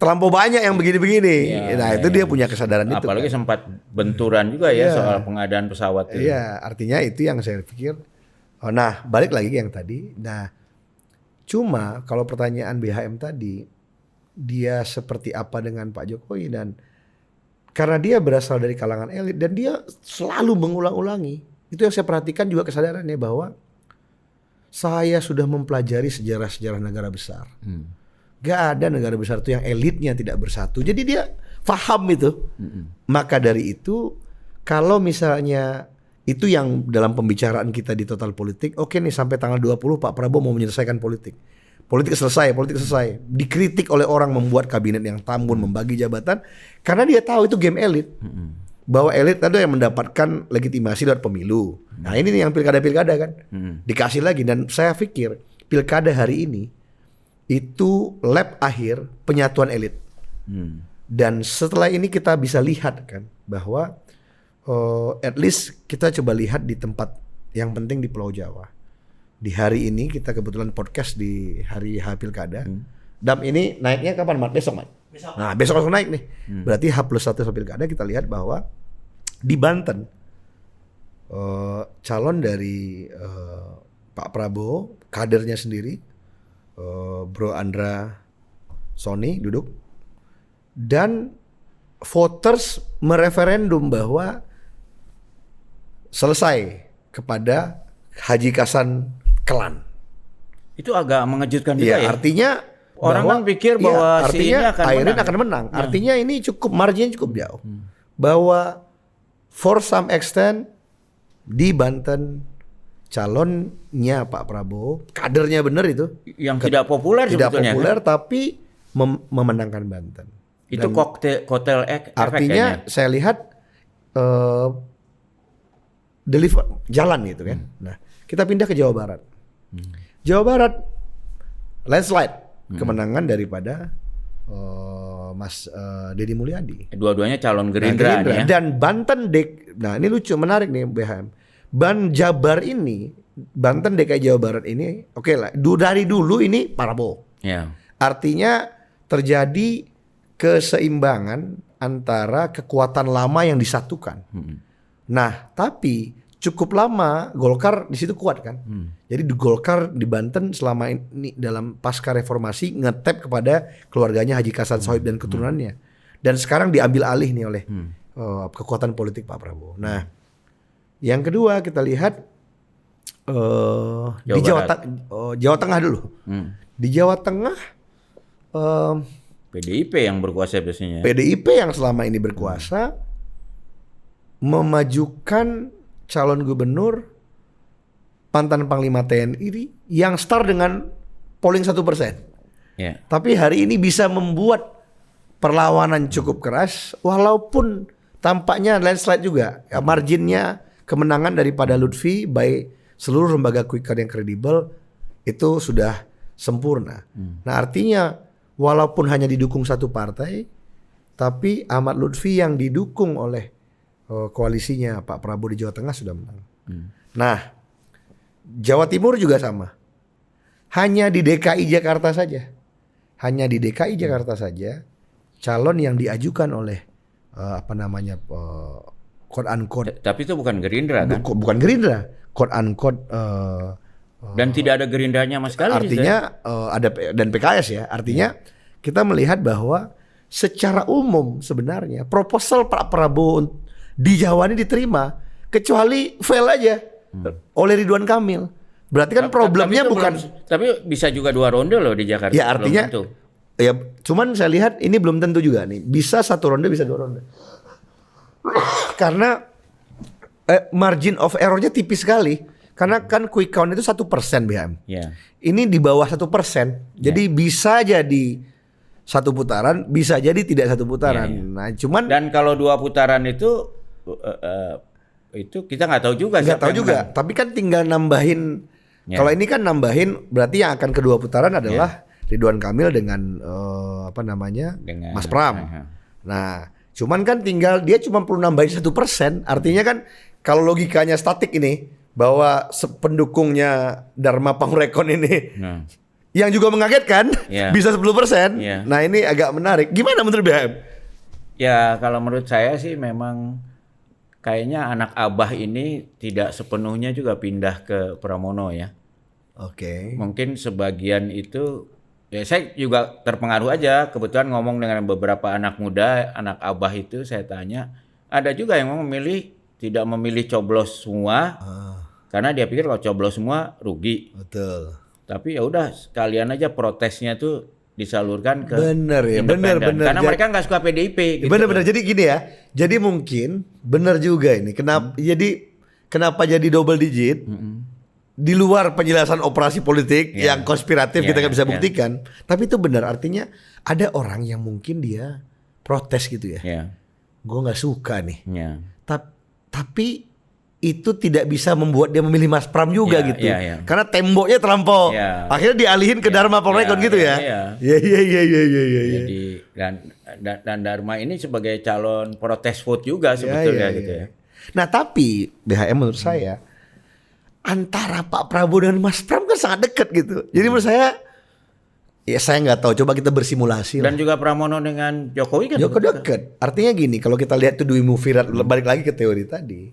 terlampau banyak yang begini-begini. Itu dia punya kesadaran itu. Apalagi sempat benturan juga ya soal pengadaan pesawat itu. Iya, artinya itu yang saya pikir. Nah, balik lagi ke yang tadi. Nah, cuma kalau pertanyaan BHM tadi, dia seperti apa dengan Pak Jokowi, dan karena dia berasal dari kalangan elit dan dia selalu mengulang-ulangi. Itu yang saya perhatikan juga kesadarannya bahwa saya sudah mempelajari sejarah-sejarah negara besar. Gak ada negara besar itu yang elitnya tidak bersatu. Jadi dia paham itu. Maka dari itu kalau misalnya itu yang dalam pembicaraan kita di Total Politik, oke nih sampai tanggal 20 Pak Prabowo mau menyelesaikan politik. Politik selesai. Dikritik oleh orang membuat kabinet yang tambun, membagi jabatan, karena dia tahu itu game elit. Bahwa elit itu yang mendapatkan legitimasi lewat pemilu. Nah ini nih yang pilkada kan, dikasih lagi. Dan saya pikir pilkada hari ini itu lap akhir penyatuan elit. Dan setelah ini kita bisa lihat kan bahwa at least kita coba lihat di tempat yang penting di Pulau Jawa. di hari ini kita kebetulan podcast di hari H Pilkada. Dam ini naiknya kapan, Mat? Besok, Mat? Nah, besok langsung naik nih. Berarti H+1 Pilkada kita lihat bahwa di Banten calon dari Pak Prabowo, kadernya sendiri, Bro Andra Sony duduk, dan voters mereferendum bahwa selesai kepada Haji Kasan Kelan. Itu agak mengejutkan juga ya. Artinya orang kan pikir bahwa si ini akan Airin menang. akan menang. Artinya ini marginnya cukup jauh. Bahwa for some extent di Banten calonnya Pak Prabowo, kadernya benar itu, yang tidak populer tidak sebetulnya. populer tapi memenangkan Banten. Itu kotel efek Artinya kayaknya. saya lihat deliver jalan gitu kan. Nah, kita pindah ke Jawa Barat. Jawa Barat landslide kemenangan daripada Mas Deddy Mulyadi. Dua-duanya calon Nah, Gerindra nih ya. Dan Banten nah ini lucu, menarik nih BHM. Jabar ini, Banten DKI Jawa Barat ini, oke lah. Dari dulu ini Prabowo. Ya. Artinya terjadi keseimbangan antara kekuatan lama yang disatukan. Nah, tapi cukup lama Golkar di situ kuat kan. Jadi di Golkar di Banten selama ini dalam pasca reformasi ngetap kepada keluarganya Haji Kasan Sohib dan keturunannya. Dan sekarang diambil alih nih oleh kekuatan politik Pak Prabowo. Nah, yang kedua kita lihat di Jawa Tengah dulu. Di Jawa Tengah PDIP yang berkuasa biasanya. PDIP yang selama ini berkuasa memajukan calon gubernur mantan Panglima TNI yang start dengan polling 1%. Ya. Tapi hari ini bisa membuat perlawanan cukup keras walaupun tampaknya landslide juga. Ya, marginnya kemenangan daripada Lutfi by seluruh lembaga quick count yang kredibel itu sudah sempurna. Nah, artinya walaupun hanya didukung satu partai, tapi Ahmad Lutfi yang didukung oleh koalisinya Pak Prabowo di Jawa Tengah sudah menang. Nah, Jawa Timur juga sama. Hanya di DKI Jakarta saja. Hanya di DKI Jakarta saja calon yang diajukan oleh quote unquote. Tapi itu bukan Gerindra kan? Bukan Gerindra, quote unquote. Dan tidak ada Gerindranya sama sekali. Artinya ada dan PKS ya. Artinya kita melihat bahwa secara umum sebenarnya proposal Pak Prabowo di Jawa ini diterima, kecuali fail aja oleh Ridwan Kamil. Berarti kan problemnya bukan. Tapi bisa juga 2 ronde loh di Jakarta. Ya artinya. Ya, cuman saya lihat ini belum tentu juga nih. Bisa 1 ronde, bisa 2 ronde. Karena margin of errornya tipis sekali. Karena kan quick count itu 1% BM. Ya. Ini di bawah 1%. Jadi bisa jadi 1 putaran, bisa jadi tidak 1 putaran. Ya. Nah, cuman dan kalau 2 putaran itu kita nggak tahu juga. Nggak tahu juga. Menang. Tapi kan tinggal nambahin. Ya. Kalau ini kan nambahin, berarti yang akan kedua putaran adalah Ridwan Kamil dengan dengan Mas Pram. Nah, cuman kan tinggal dia cuma perlu nambahin 1%. Artinya kan kalau logikanya statik ini bahwa pendukungnya Dharma Pangrekon ini yang juga mengagetkan bisa 10%. Nah, ini agak menarik. Gimana menurut BHM? Ya, kalau menurut saya sih memang kayaknya anak Abah ini tidak sepenuhnya juga pindah ke Pramono ya. Oke. Mungkin sebagian itu ya saya juga terpengaruh aja. Kebetulan ngomong dengan beberapa anak muda, anak Abah itu saya tanya, ada juga yang tidak memilih coblos semua. Karena dia pikir kalau coblos semua rugi. Betul. Tapi ya udah sekalian aja protesnya tuh disalurkan ke bener. Karena mereka nggak suka PDIP. Gitu. Bener. Jadi gini ya. Jadi mungkin bener juga ini. Kenapa jadi double digit? Di luar penjelasan operasi politik yang konspiratif kita nggak bisa buktikan. Tapi itu benar. Artinya ada orang yang mungkin dia protes gitu ya. Gue nggak suka nih. Tapi itu tidak bisa membuat dia memilih Mas Pram juga gitu. Karena temboknya terlampau. Akhirnya dialihin ke Dharma Pangrekon gitu ya. Iya. Jadi dan Dharma ini sebagai calon protes vote juga sebetulnya gitu ya. Nah, tapi BHM menurut saya antara Pak Prabowo dengan Mas Pram kan sangat dekat gitu. Jadi menurut saya, ya saya nggak tahu. Coba kita bersimulasi. Dan juga Pramono dengan Jokowi kan dekat. Artinya gini, kalau kita lihat tuh Dwi Mufirat, balik lagi ke teori tadi.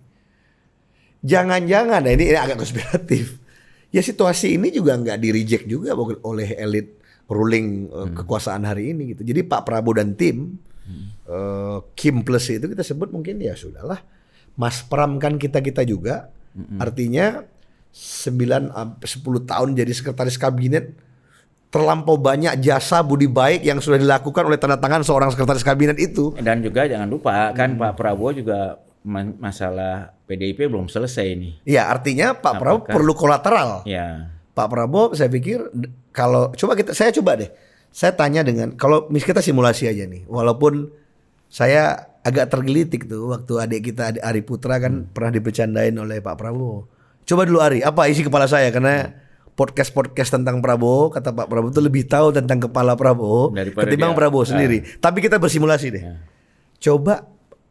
Jangan-jangan, nah ini agak konspiratif. Ya situasi ini juga nggak di-reject juga oleh elit ruling kekuasaan hari ini gitu. Jadi Pak Prabowo dan tim Kim plus itu kita sebut mungkin ya sudahlah. Mas Pram kan kita juga. Artinya 9-10 tahun jadi sekretaris kabinet, terlampau banyak jasa budi baik yang sudah dilakukan oleh tanda tangan seorang sekretaris kabinet itu. Dan juga jangan lupa kan Pak Prabowo juga masalah PDIP belum selesai nih. Ya artinya Pak Prabowo perlu kolateral. Ya. Pak Prabowo saya pikir kalau saya coba deh. Saya tanya dengan kalau kita simulasi aja nih. Walaupun saya agak tergelitik tuh waktu adik kita Ari Putra kan pernah dibercandain oleh Pak Prabowo. Coba dulu Ari, apa isi kepala saya karena podcast tentang Prabowo, kata Pak Prabowo itu lebih tahu tentang kepala Prabowo ketimbang Prabowo sendiri. Tapi kita bersimulasi deh. Coba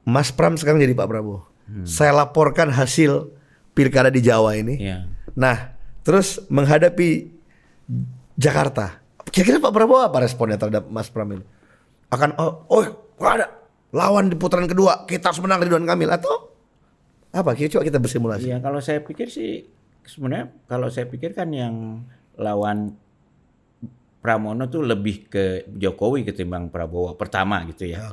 Mas Pram sekarang jadi Pak Prabowo. Saya laporkan hasil pilkada di Jawa ini. Nah, terus menghadapi Jakarta. Kira-kira Pak Prabowo apa responnya terhadap Mas Pram ini? Akan ada lawan di putaran kedua, kita harus menang Ridwan Kamil atau apa? Coba kita bersimulasi. Iya, kalau saya pikir sih sebenarnya kalau saya pikir kan yang lawan Pramono tuh lebih ke Jokowi ketimbang Prabowo pertama gitu ya.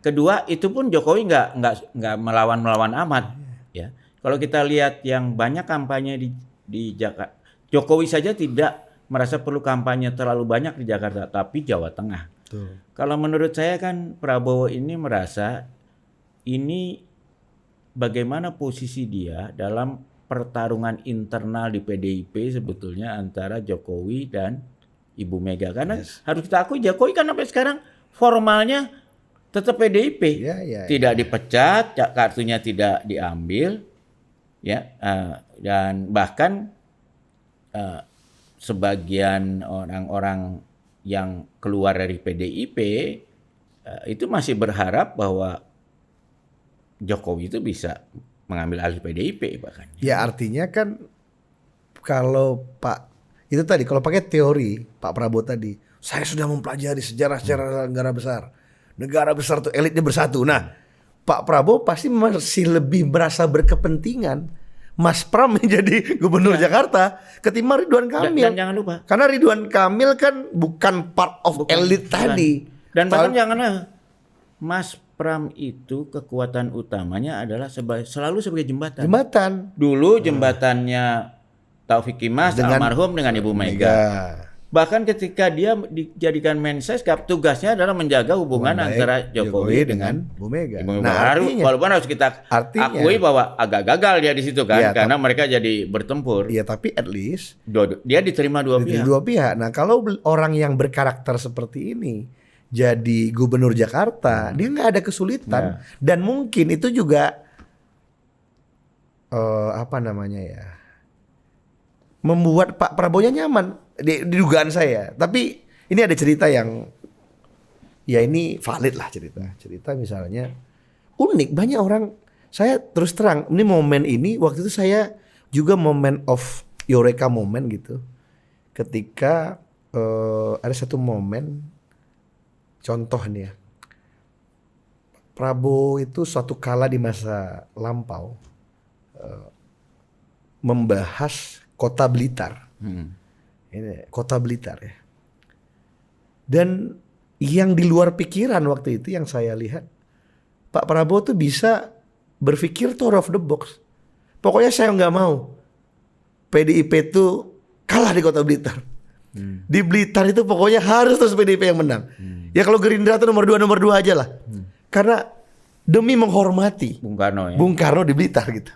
Kedua itu pun Jokowi nggak melawan amat ya. Kalau kita lihat yang banyak kampanye di Jakarta, Jokowi saja tidak merasa perlu kampanye terlalu banyak di Jakarta, tapi Jawa Tengah. Kalau menurut saya kan Prabowo ini merasa ini bagaimana posisi dia dalam pertarungan internal di PDIP sebetulnya antara Jokowi dan Ibu Mega. Karena harus kita akui Jokowi kan sampai sekarang formalnya tetap PDIP. Tidak dipecat, kartunya tidak diambil. Ya, dan bahkan sebagian orang-orang yang keluar dari PDIP itu masih berharap bahwa Jokowi itu bisa mengambil alih PDIP bahkan. Ya artinya kan kalau itu tadi kalau pakai teori Pak Prabowo tadi, saya sudah mempelajari sejarah-sejarah negara besar tuh elitnya bersatu. Nah, Pak Prabowo pasti masih lebih merasa berkepentingan Mas Pram menjadi gubernur Jakarta ketimbang Ridwan Kamil. Dan jangan lupa, karena Ridwan Kamil kan bukan part of elit tadi. Dan bahkan jangan Mas Pram itu kekuatan utamanya adalah selalu sebagai jembatan. Dulu jembatannya Taufik Kimas almarhum dengan Ibu Mega. Bahkan ketika dia dijadikan Mensekap, tugasnya adalah menjaga hubungan antara Jokowi dengan Bu Mega. Walaupun harus kita akui bahwa agak gagal dia di situ kan, karena mereka jadi bertempur. Iya, tapi at least dia diterima dua pihak. Nah, kalau orang yang berkarakter seperti ini jadi gubernur Jakarta, dia nggak ada kesulitan. Dan mungkin itu juga membuat Pak Prabowo nyaman di dugaan saya. Tapi ini ada cerita yang ya ini valid lah cerita misalnya unik. Banyak orang, saya terus terang ini momen ini waktu itu saya juga momen of eureka moment gitu. Ketika ada satu momen, contoh nih ya, Prabowo itu suatu kala di masa lampau membahas Kota Blitar. Ini Kota Blitar ya. Dan yang di luar pikiran waktu itu yang saya lihat, Pak Prabowo tuh bisa berpikir out of the box. Pokoknya saya nggak mau PDIP itu kalah di Kota Blitar. Di Blitar itu pokoknya harus terus PDIP yang menang. Ya kalau Gerindra itu nomor 2 aja lah. Karena demi menghormati Bung Karno di Blitar gitu.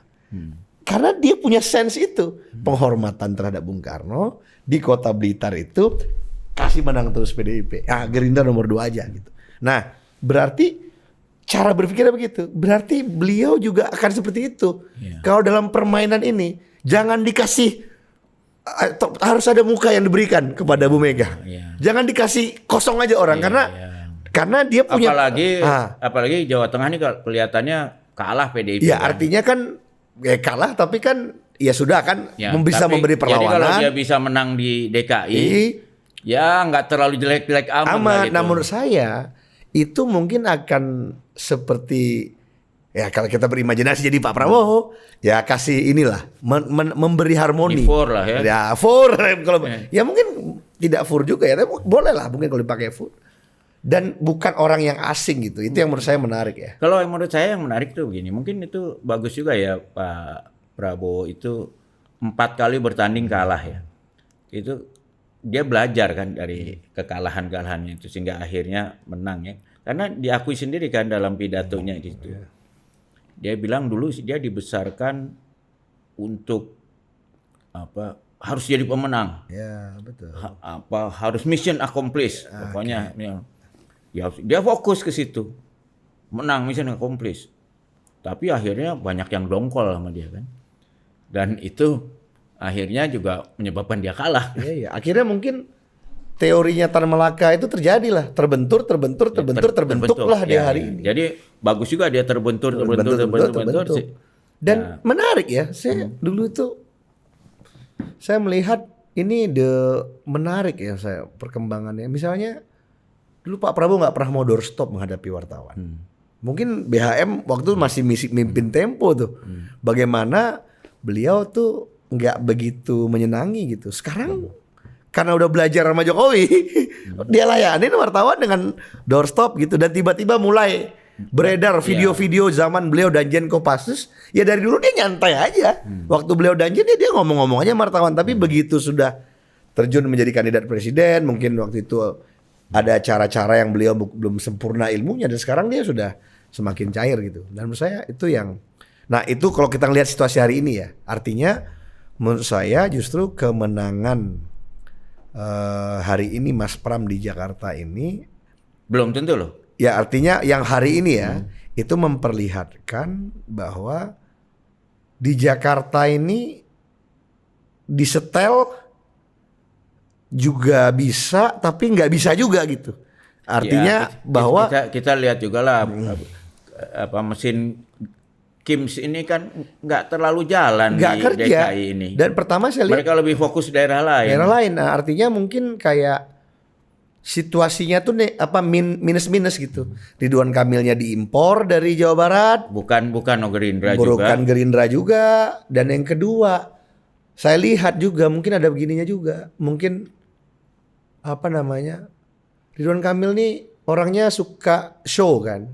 Karena dia punya sense itu, penghormatan terhadap Bung Karno di Kota Blitar itu kasih menang terus PDIP. Gerindra nomor 2 aja gitu. Nah, berarti cara berpikirnya begitu. Berarti beliau juga akan seperti itu. Kalau dalam permainan ini jangan dikasih, harus ada muka yang diberikan kepada Bu Mega. Jangan dikasih kosong aja orang karena dia punya apalagi Jawa Tengah ini kelihatannya kalah PDIP. Ya artinya kan kalah, tapi kan ya sudah kan Ya, bisa tapi memberi jadi kalau perlawanan. dia bisa menang di DKI, ya nggak terlalu jelek-jelek amat. lah Aman. gitu. Nah menurut saya itu mungkin akan seperti ya kalau kita berimajinasi jadi Pak Prabowo ya kasih inilah memberi harmoni. Di four lah ya. Ya four kalau ya mungkin tidak four juga ya, tapi boleh lah mungkin kalau dipakai four. Dan bukan orang yang asing gitu. Itu yang menurut saya menarik ya. Kalau yang menurut saya yang menarik tuh begini, mungkin itu bagus juga ya Pak Prabowo itu 4 kali bertanding kalah ya. Itu dia belajar kan dari kekalahan-kekalahannya itu sehingga akhirnya menang ya. Karena diakui sendiri kan dalam pidatonya gitu. Dia bilang dulu dia dibesarkan untuk apa? Harus jadi pemenang. Ya betul. Harus mission accomplished. Pokoknya ya, dia fokus ke situ. Menang mission accomplished. Tapi akhirnya banyak yang dongkol sama dia kan. Dan itu akhirnya juga menyebabkan dia kalah. Iya. Akhirnya mungkin teorinya Tan Malaka itu terjadi lah. Terbentur lah dia hari ini. Jadi bagus juga dia terbentur. Dan menarik ya. Saya dulu itu saya melihat ini menarik ya saya perkembangannya. Misalnya dulu Pak Prabowo nggak pernah mau doorstop menghadapi wartawan. Mungkin BHM waktu masih mimpin Tempo tuh. Bagaimana beliau tuh nggak begitu menyenangi gitu. Sekarang karena udah belajar sama Jokowi, dia layanin wartawan dengan doorstop gitu. Dan tiba-tiba mulai beredar video-video zaman beliau danjen Kopassus. Ya dari dulu dia nyantai aja. Waktu beliau danjen dia ngomong-ngomong aja sama wartawan. Tapi begitu sudah terjun menjadi kandidat presiden, mungkin waktu itu ada cara-cara yang beliau belum sempurna ilmunya, dan sekarang dia sudah semakin cair gitu. Dan menurut saya itu yang, nah itu kalau kita lihat situasi hari ini ya, artinya menurut saya justru kemenangan hari ini Mas Pram di Jakarta ini belum tentu loh. ya artinya yang hari ini ya itu memperlihatkan bahwa di Jakarta ini disetel juga bisa tapi nggak bisa juga gitu. Artinya ya, bahwa kita lihat juga lah apa mesin Kims ini kan nggak terlalu jalan nggak di kerja. DKI ini. Dan pertama saya lihat mereka lebih fokus daerah lain. Nah, artinya mungkin kayak situasinya tuh minus gitu. Ridwan Kamilnya diimpor dari Jawa Barat. Bukan Gerindra juga. Bukan Gerindra juga. Dan yang kedua, saya lihat juga mungkin ada begininya juga. Mungkin Ridwan Kamil nih orangnya suka show kan.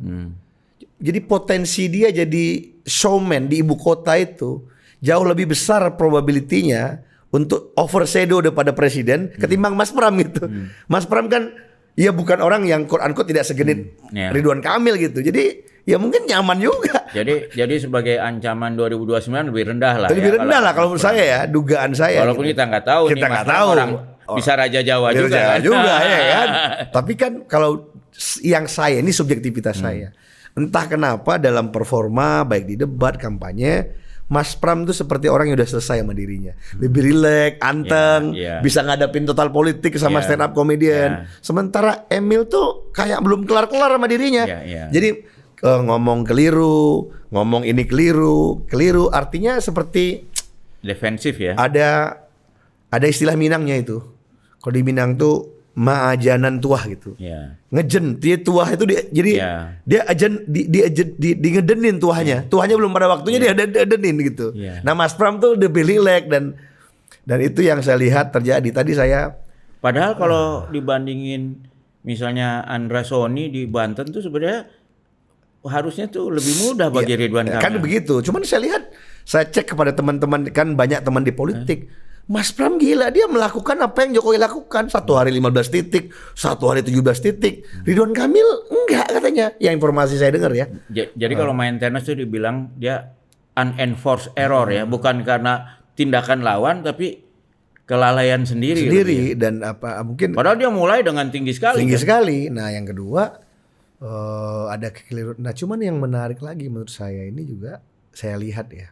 Jadi potensi dia jadi showman di ibu kota itu jauh lebih besar probability-nya untuk overshadow daripada presiden ketimbang Mas Pram gitu. Mas Pram kan ya bukan orang yang quote-unquote tidak segenit Ridwan Kamil gitu. Jadi ya mungkin nyaman juga. Jadi sebagai ancaman 2029 lebih rendah lah. Lebih rendah lah kalau menurut saya ya, dugaan saya. Walaupun gitu. kita nggak tahu kita nggak tahu orang bisa Raja Jawa juga kan. Ya kan. Tapi kan kalau yang saya ini subjektivitas saya. Entah kenapa dalam performa baik di debat kampanye Mas Pram tuh seperti orang yang udah selesai sama dirinya. Lebih rileks, anteng, bisa ngadapin total politik sama stand up comedian. Sementara Emil tuh kayak belum kelar-kelar sama dirinya. Jadi ngomong keliru, ngomong ini keliru artinya seperti defensif ya. Ada istilah Minangnya itu. Kalau di Minang tuh maajanan tuah gitu. Ngejen, dia tuah itu dia ajan di ngedenin tuahnya. Tuahnya belum pada waktunya dia denin gitu. Nah Mas Pram tuh udah rileks dan itu yang saya lihat terjadi. Tadi saya padahal kalau dibandingin misalnya Andra Soni di Banten tuh sebenarnya harusnya tuh lebih mudah bagi Ridwan Kamil. Kan begitu. Cuman saya cek kepada teman-teman, kan banyak teman di politik. Mas Pram gila, dia melakukan apa yang Jokowi lakukan. 1 hari 15 titik, 1 hari 17 titik. Ridwan Kamil enggak katanya. Ya informasi saya dengar ya. Jadi kalau main tenis tuh dibilang dia unenforced error ya. Bukan karena tindakan lawan tapi kelalaian sendiri. Dan mungkin. Padahal dia mulai dengan tinggi sekali. Nah yang kedua ada kekeliruan. Nah cuman yang menarik lagi menurut saya ini juga saya lihat ya.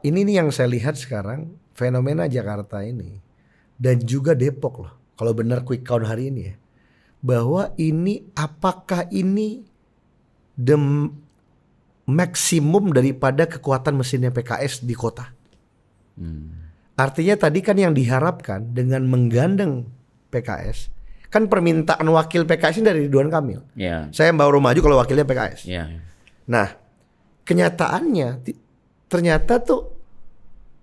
Ini nih yang saya lihat sekarang fenomena Jakarta ini dan juga Depok loh. Kalau benar quick count hari ini ya, bahwa apakah ini maksimum daripada kekuatan mesinnya PKS di kota. Artinya tadi kan yang diharapkan dengan menggandeng PKS, kan permintaan wakil PKS ini dari Ridwan Kamil. Ya. Saya baru maju kalau wakilnya PKS. Ya. Nah, kenyataannya ternyata tuh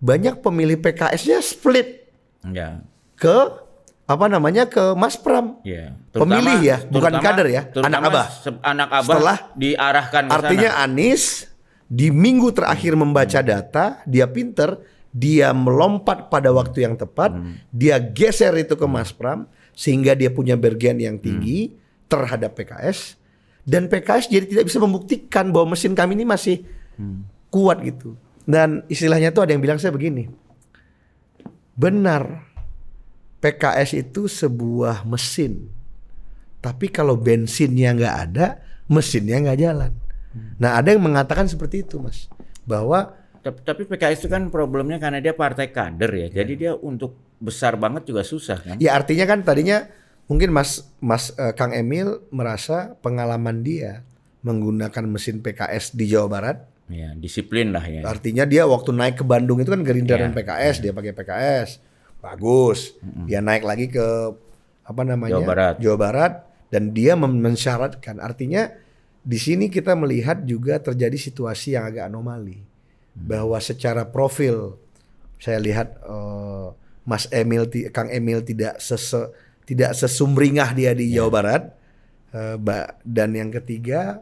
banyak pemilih PKS-nya split Ya. ke ke Mas Pram. Ya. Pemilih ya, bukan kader ya, anak abah. Anak abah Setelah diarahkan ke artinya sana. Anies di minggu terakhir membaca data, dia pinter, dia melompat pada waktu yang tepat, dia geser itu ke Mas Pram sehingga dia punya bergen yang tinggi terhadap PKS, dan PKS jadi tidak bisa membuktikan bahwa mesin kami ini masih kuat gitu. Dan istilahnya tuh ada yang bilang saya begini, benar PKS itu sebuah mesin, tapi kalau bensinnya nggak ada, mesinnya nggak jalan. Nah, ada yang mengatakan seperti itu, Mas, bahwa Tapi PKS itu kan problemnya karena dia partai kader ya. Jadi dia untuk besar banget juga susah kan. ya artinya kan tadinya mungkin Kang Emil merasa pengalaman dia menggunakan mesin PKS di Jawa Barat. Ya, disiplin lah ya. Artinya dia waktu naik ke Bandung itu kan Gerindra dan Ya, PKS, dia pakai PKS. Bagus. Dia naik lagi ke Jawa Barat dan dia mensyaratkan. Artinya di sini kita melihat juga terjadi situasi yang agak anomali. Bahwa secara profil saya lihat Kang Emil tidak sesumringah dia di Jawa Barat. Dan yang ketiga,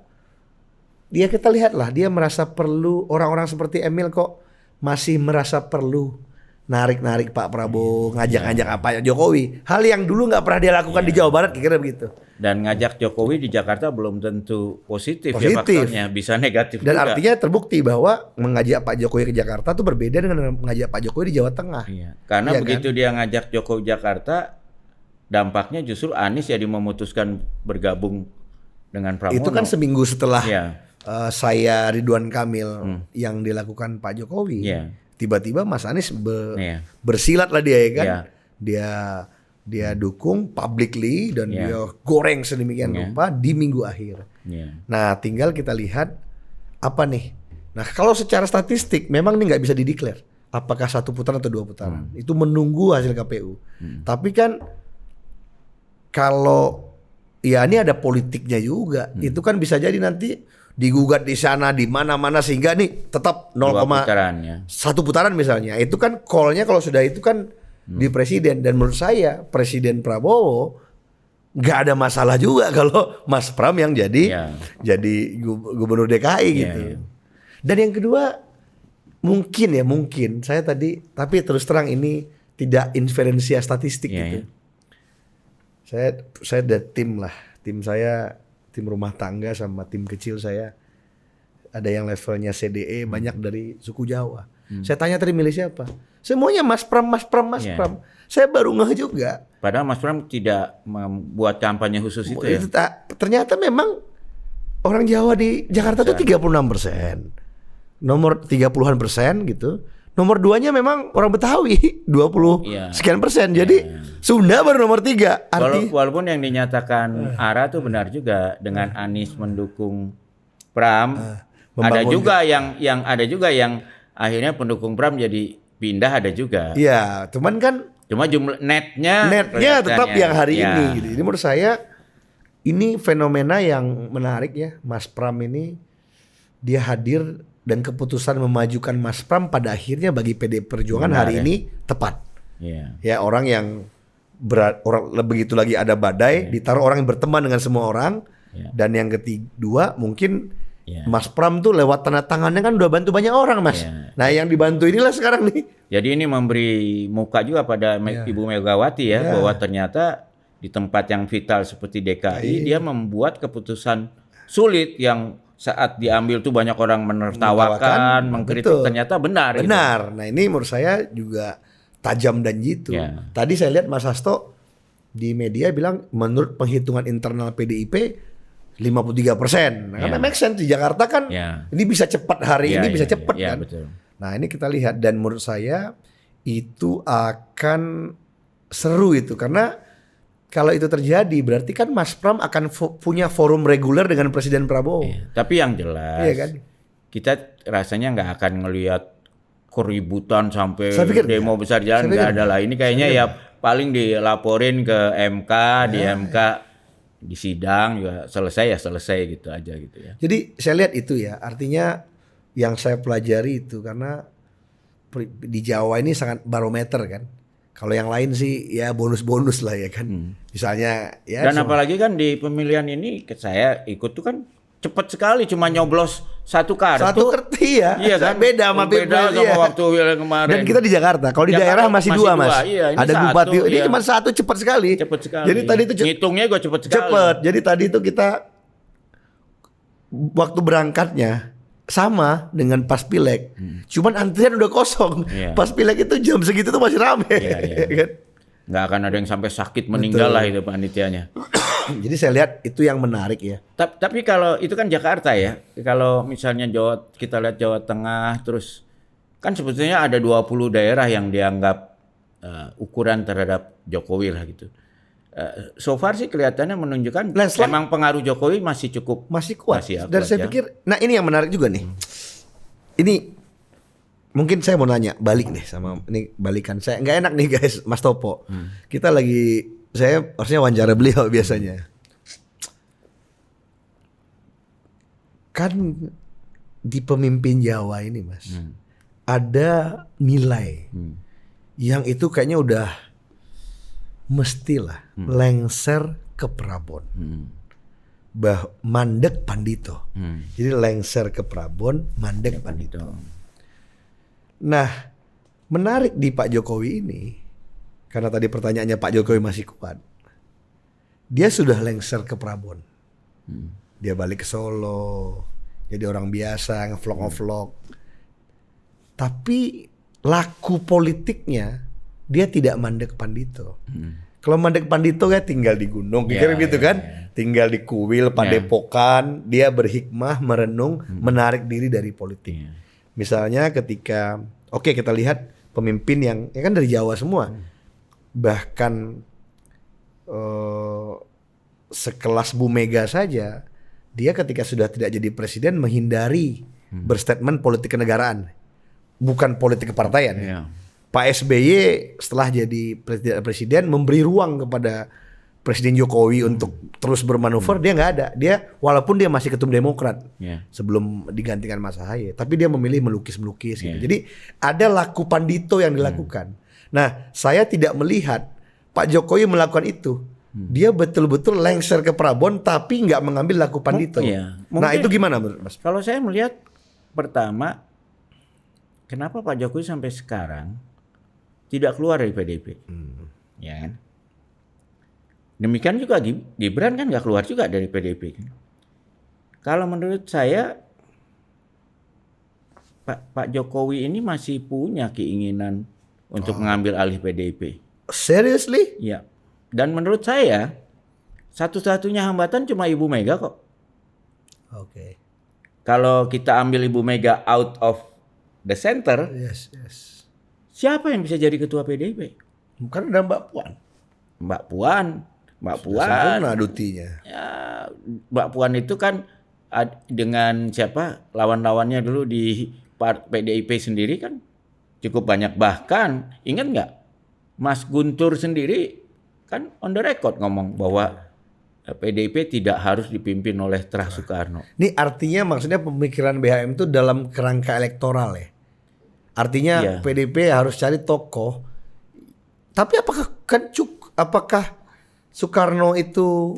kita lihatlah dia merasa perlu, orang-orang seperti Emil kok masih merasa perlu narik-narik Pak Prabowo, ngajak-ngajak apa Jokowi. Hal yang dulu nggak pernah dia lakukan di Jawa Barat, kira-kira begitu. Dan ngajak Jokowi di Jakarta belum tentu positif. Ya faktornya, bisa negatif dan juga. artinya terbukti bahwa mengajak Pak Jokowi ke Jakarta itu berbeda dengan mengajak Pak Jokowi di Jawa Tengah. Iya. Karena Iya begitu dia ngajak Jokowi Jakarta, dampaknya justru Anies jadi memutuskan bergabung dengan Pramono. Itu kan seminggu setelah Iya. saya Ridwan Kamil yang dilakukan Pak Jokowi. Iya. Tiba-tiba Mas Anies Iya. bersilat lah dia ya kan. Iya. Dia dukung publicly dan Iya. dia goreng sedemikian rupa di minggu akhir. Iya. Nah, tinggal kita lihat apa nih. Nah, kalau secara statistik memang ini nggak bisa dideklar apakah 1 putaran atau 2 putaran. Itu menunggu hasil KPU. Tapi kan kalau ini ada politiknya juga. Itu kan bisa jadi nanti digugat di sana di mana-mana sehingga nih tetap 2 putaran ya. 1 putaran misalnya. Itu kan call-nya kalau sudah itu kan di presiden, dan menurut saya Presiden Prabowo nggak ada masalah juga kalau Mas Pram yang jadi gubernur DKI gitu. Iya. Dan yang kedua mungkin saya tadi, tapi terus terang ini tidak inferensia statistik gitu. Iya. Saya ada tim saya, tim rumah tangga sama tim kecil saya, ada yang levelnya CDE banyak dari suku Jawa. Saya tanya tadi milih siapa? Semuanya Mas Pram. Saya baru ngeh juga. Padahal Mas Pram tidak membuat kampanye khusus itu ya. Ternyata memang orang Jawa di Jakarta tuh 36%. Nomor 30-an% gitu. Nomor 2-nya memang orang Betawi 20 sekian persen. Jadi Sunda baru nomor 3. Walaupun yang dinyatakan ARA tuh benar juga dengan Anies mendukung Pram. Ada juga yang akhirnya pendukung Pram jadi pindah, ada juga. Iya, cuma jumlah netnya tetap yang hari ini gitu. Jadi menurut saya ini fenomena yang menarik ya. Mas Pram ini dia hadir dan keputusan memajukan Mas Pram pada akhirnya bagi PD Perjuangan hari ini tepat. Iya. Ya, orang yang begitu lagi ada badai, ditaruh orang yang berteman dengan semua orang. Dan yang kedua mungkin Mas Pram tuh lewat tanda tangannya kan udah bantu banyak orang, Mas. Nah, yang dibantu inilah sekarang nih. Jadi ini memberi muka juga pada Ibu Megawati ya, bahwa ternyata di tempat yang vital seperti DKI dia membuat keputusan sulit yang saat diambil tuh banyak orang menertawakan, mengkritik, ternyata benar. Benar. Gitu. Nah, ini menurut saya juga tajam dan jitu. Tadi saya lihat Mas Hasto di media bilang menurut penghitungan internal PDIP 53%. Nah, karena make sense di Jakarta kan ini bisa cepat hari ini bisa cepat kan. Betul. Nah, ini kita lihat dan menurut saya itu akan seru itu karena kalau itu terjadi berarti kan Mas Pram akan punya forum reguler dengan Presiden Prabowo. Tapi yang jelas kita rasanya nggak akan ngelihat keributan sampai Saya pikir demo besar jalan, Saya pikir nggak ada lah. Ini kayaknya ya paling dilaporin ke MK, di MK di sidang juga selesai ya selesai gitu aja gitu ya. Jadi saya lihat itu ya, artinya yang saya pelajari itu karena di Jawa ini sangat barometer kan. Kalau yang lain sih ya bonus-bonus lah ya kan. Misalnya ya. Dan apalagi kan di pemilihan ini saya ikut tuh kan cepet sekali, cuma nyoblos satu kartu. Satu kerti ya. Iya kan? Beda sama beda Pilpres, sama iya. waktu yang kemarin. Dan kita di Jakarta. Kalau di Jakarta daerah masih dua mas. Iya, ini ada satu, bupati. Ini iya. cuma satu, cepat sekali. Cepet sekali. Jadi tadi itu ngitungnya gue cepet sekali. cepet. Jadi tadi itu kita waktu berangkatnya sama dengan pas pileg. Cuman antrian udah kosong. Iya. Pas pileg itu jam segitu tuh masih rame. Iya, iya. Kan? Nggak akan ada yang sampai sakit meninggal lah itu panitianya. Jadi saya lihat itu yang menarik ya. Tapi kalau itu kan Jakarta ya. Kalau misalnya kita lihat Jawa Tengah terus kan sebetulnya ada 20 daerah yang dianggap ukuran terhadap Jokowi lah gitu. So far sih kelihatannya menunjukkan Landslide. memang pengaruh Jokowi masih cukup Masih kuat. Masih Dan kuat, saya ya. pikir, nah ini yang menarik juga nih. Ini mungkin saya mau nanya balik nih sama ini balikan saya nggak enak nih guys, Mas Topo. Kita lagi saya harusnya wawancara beliau biasanya. Kan di pemimpin Jawa ini Mas ada nilai yang itu kayaknya udah mestilah lengser ke Prabon. Mandek Pandito. Jadi lengser ke Prabon, mandek Pandito. Nah, menarik di Pak Jokowi ini, karena tadi pertanyaannya Pak Jokowi masih kuat, dia sudah lengser ke Prabon. Dia balik ke Solo, jadi orang biasa, ngevlog-ngevlog. Tapi laku politiknya, dia tidak mandek Pandito. Kalau mandek Pandito ya tinggal di gunung, kira gitu kan? Tinggal di kuil, padepokan, dia berhikmah, merenung, menarik diri dari politik. Misalnya ketika, oke kita lihat pemimpin yang ya kan dari Jawa semua, bahkan sekelas Bu Mega saja, dia ketika sudah tidak jadi presiden menghindari berstatement politik kenegaraan, bukan politik kepartaian. Pak SBY setelah jadi presiden memberi ruang kepada Presiden Jokowi untuk terus bermanuver, dia nggak ada. Dia walaupun dia masih ketum Demokrat sebelum digantikan Mas Ahaye, tapi dia memilih melukis-melukis gitu. Jadi ada laku Pandito yang dilakukan. Nah, saya tidak melihat Pak Jokowi melakukan itu. Dia betul-betul lengser ke Prabon tapi nggak mengambil laku Pandito. Nah, itu gimana menurut Mas? Kalau saya melihat pertama, kenapa Pak Jokowi sampai sekarang tidak keluar dari PDIP? Ya kan? Demikian juga Gibran kan nggak keluar juga dari PDIP. Kalau menurut saya Pak Jokowi ini masih punya keinginan untuk mengambil alih PDIP. Seriously? Ya. Dan menurut saya satu-satunya hambatan cuma Ibu Mega kok. Oke. Kalau kita ambil Ibu Mega out of the center, Yes. siapa yang bisa jadi ketua PDIP? Karena ada Mbak Puan. Mbak Puan. Sempurna dutinya. Ya, Mbak Puan itu kan dengan siapa lawan-lawannya dulu di PDIP sendiri kan cukup banyak. Bahkan ingat nggak Mas Guntur sendiri kan on the record ngomong bahwa PDIP tidak harus dipimpin oleh Terah Soekarno. Ini artinya maksudnya pemikiran BHM itu dalam kerangka elektoral ya. Artinya PDIP harus cari tokoh. Tapi apakah Soekarno itu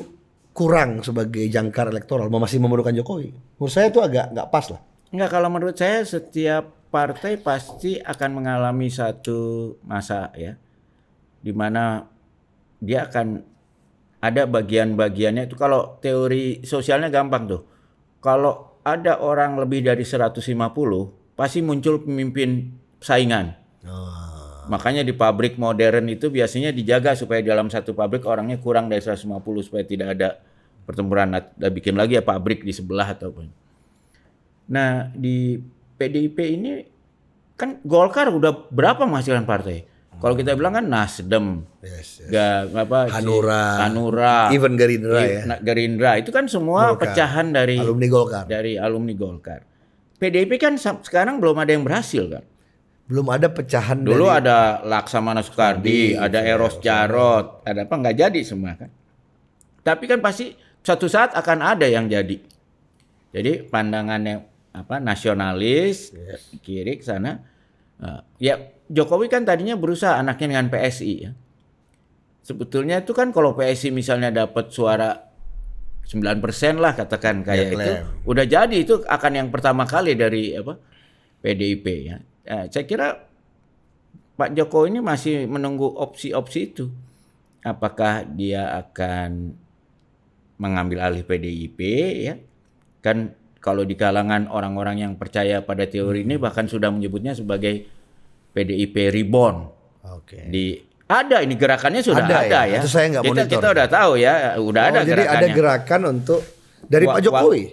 kurang sebagai jangkar elektoral, masih memerlukan Jokowi? Menurut saya itu agak nggak pas lah. Enggak, kalau menurut saya setiap partai pasti akan mengalami satu masa ya, di mana dia akan ada bagian-bagiannya itu. Kalau teori sosialnya gampang tuh. Kalau ada orang lebih dari 150, pasti muncul pemimpin saingan. Makanya di pabrik modern itu biasanya dijaga supaya dalam satu pabrik orangnya kurang dari 150 supaya tidak ada pertempuran. Nah, bikin lagi ya pabrik di sebelah atau apa. Nah, di PDIP ini kan Golkar udah berapa menghasilkan partai? Kalau kita bilang kan Nasdem, Hanura, even Gerindra ya. Gerindra itu kan semua Golkar. pecahan dari Alumni Golkar. Dari alumni Golkar. PDIP kan sekarang belum ada yang berhasil kan. Belum ada pecahan Dulu dari ada Laksamana Soekardi, ada Eros Jarot, ada apa nggak jadi semua kan. Tapi kan pasti suatu saat akan ada yang jadi. Jadi pandangannya nasionalis kiri ke sana. Ya Jokowi kan tadinya berusaha anaknya dengan PSI ya. Sebetulnya itu kan kalau PSI misalnya dapat suara 9% lah katakan kayak itu, udah jadi itu akan yang pertama kali dari PDIP ya. Saya kira Pak Jokowi ini masih menunggu opsi-opsi itu. Apakah dia akan mengambil alih PDIP ya? Kan kalau di kalangan orang-orang yang percaya pada teori ini bahkan sudah menyebutnya sebagai PDIP reborn. Oke. Ada ini gerakannya sudah ada ya. Itu saya nggak monitor. Kita udah tahu ya, udah ada jadi gerakannya. ada gerakan untuk dari Pak Jokowi.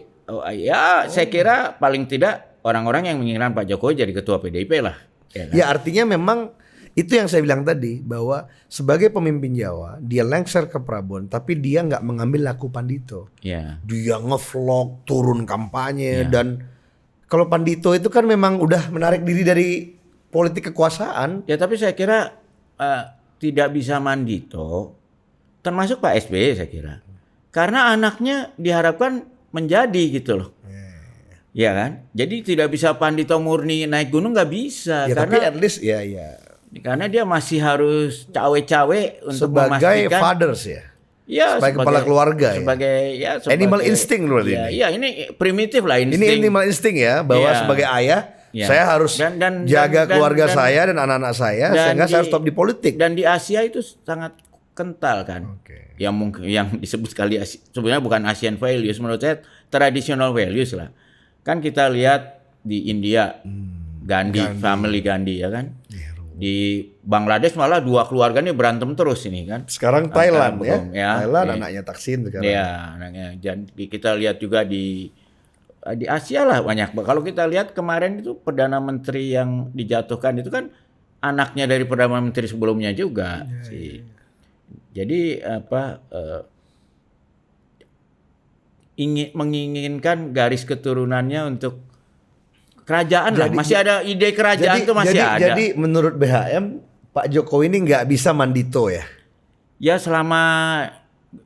Saya kira paling tidak orang-orang yang menginginkan Pak Jokowi jadi ketua PDIP lah. Ya, kan? Ya artinya memang itu yang saya bilang tadi bahwa sebagai pemimpin Jawa dia lengser ke Prabowo tapi dia nggak mengambil laku Pandito. Ya. Dia ngevlog turun kampanye dan kalau Pandito itu kan memang udah menarik diri dari politik kekuasaan. Ya tapi saya kira tidak bisa Mandito termasuk Pak SBY saya kira. Karena anaknya diharapkan menjadi gitu loh. Ya kan? Jadi tidak bisa Pandito murni naik gunung nggak bisa. Ya, karena tapi at least ya. Karena dia masih harus cawe-cawe untuk sebagai memastikan. fathers ya. Ya, sebagai kepala keluarga sebagai animal instinct loh ini. Ya ini primitif lah insting. Ini animal instinct ya bahwa sebagai ayah saya harus jaga keluarga saya dan anak-anak saya sehingga saya harus stop di politik. Dan di Asia itu sangat kental kan. Yang mungkin yang disebut sekali sebenarnya bukan Asian values, menurut saya traditional values lah. Kan kita lihat di India Gandhi, family Gandhi ya kan. Di Bangladesh malah dua keluarga ini berantem terus ini kan. Sekarang Thailand ya. Thailand anaknya Thaksin sekarang. Ya, anaknya. Dan kita lihat juga di Asia lah banyak. Kalau kita lihat kemarin itu Perdana Menteri yang dijatuhkan itu kan anaknya dari Perdana Menteri sebelumnya juga sih. Jadi menginginkan garis keturunannya untuk kerajaan lah, masih ada ide kerajaan tuh masih ada. Jadi menurut BHM Pak Jokowi ini nggak bisa Mandito ya? Ya selama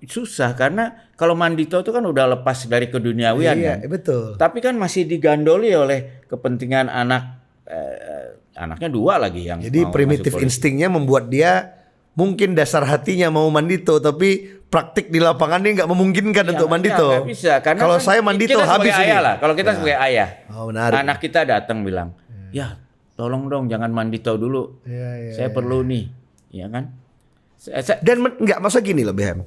susah karena kalau Mandito itu kan udah lepas dari keduniawian kan. Betul. Tapi kan masih digandoli oleh kepentingan anaknya dua lagi yang. Jadi primitif instingnya membuat dia mungkin dasar hatinya mau Mandito tapi praktik di lapangan dia nggak memungkinkan untuk Mandito. Nggak bisa karena kalau kan saya Mandito habis ini. Lah. Kalau kita sebagai ayah, menarik. Anak kita datang bilang, ya tolong dong jangan Mandito dulu, saya perlu nih, ya kan? Dan nggak masa gini loh BHM.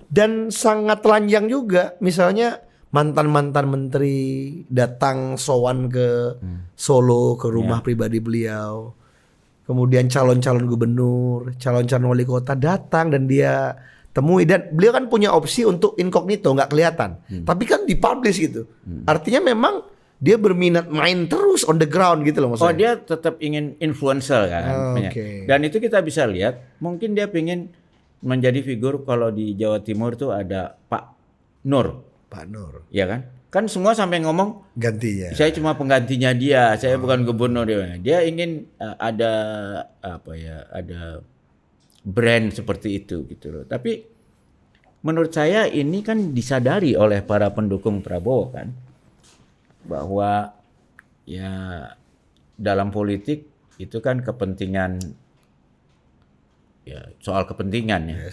Dan sangat telanjang juga, misalnya mantan menteri datang sowan ke Solo ke rumah pribadi beliau. Kemudian calon-calon gubernur, calon-calon wali kota datang dan dia temui dan beliau kan punya opsi untuk incognito nggak kelihatan, tapi kan dipublish gitu. Artinya memang dia berminat main terus on the ground gitu loh maksudnya. Oh dia tetap ingin influencer kan. Dan itu kita bisa lihat, mungkin dia ingin menjadi figur kalau di Jawa Timur tuh ada Pak Nur. Pak Nur. Ya kan? Kan semua sampai ngomong gantinya. Saya cuma penggantinya dia, saya bukan gubernur dia. Dia ingin ada ada brand seperti itu gitu loh. Tapi menurut saya ini kan disadari oleh para pendukung Prabowo kan bahwa ya dalam politik itu kan kepentingan ya soal kepentingan ya.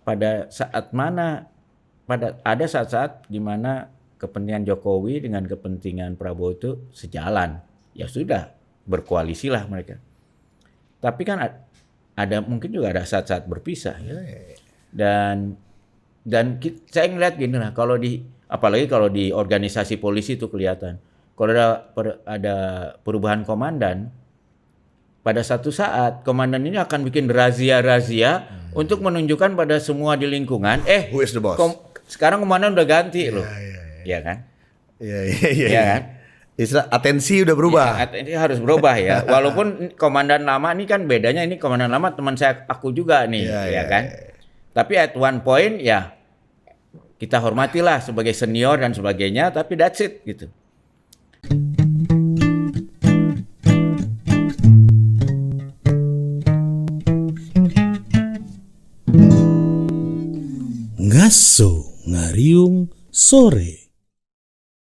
Pada saat mana ada saat-saat di mana kepentingan Jokowi dengan kepentingan Prabowo itu sejalan. Ya sudah, berkoalisilah mereka. Tapi kan ada mungkin juga ada saat-saat berpisah ya. Dan saya ngeliat gini lah, apalagi kalau di organisasi polisi itu kelihatan. Kalau ada perubahan komandan, pada satu saat komandan ini akan bikin razia untuk menunjukkan pada semua di lingkungan, who is the boss? Sekarang komandan udah ganti loh. Iya kan? Iya kan? Istilah atensi udah berubah. Ya, atensi harus berubah ya. Walaupun komandan lama ini kan bedanya, ini komandan lama teman aku juga nih, ya kan? Tapi at one point ya kita hormatilah sebagai senior dan sebagainya, tapi that's it gitu. So Ngariung Sore.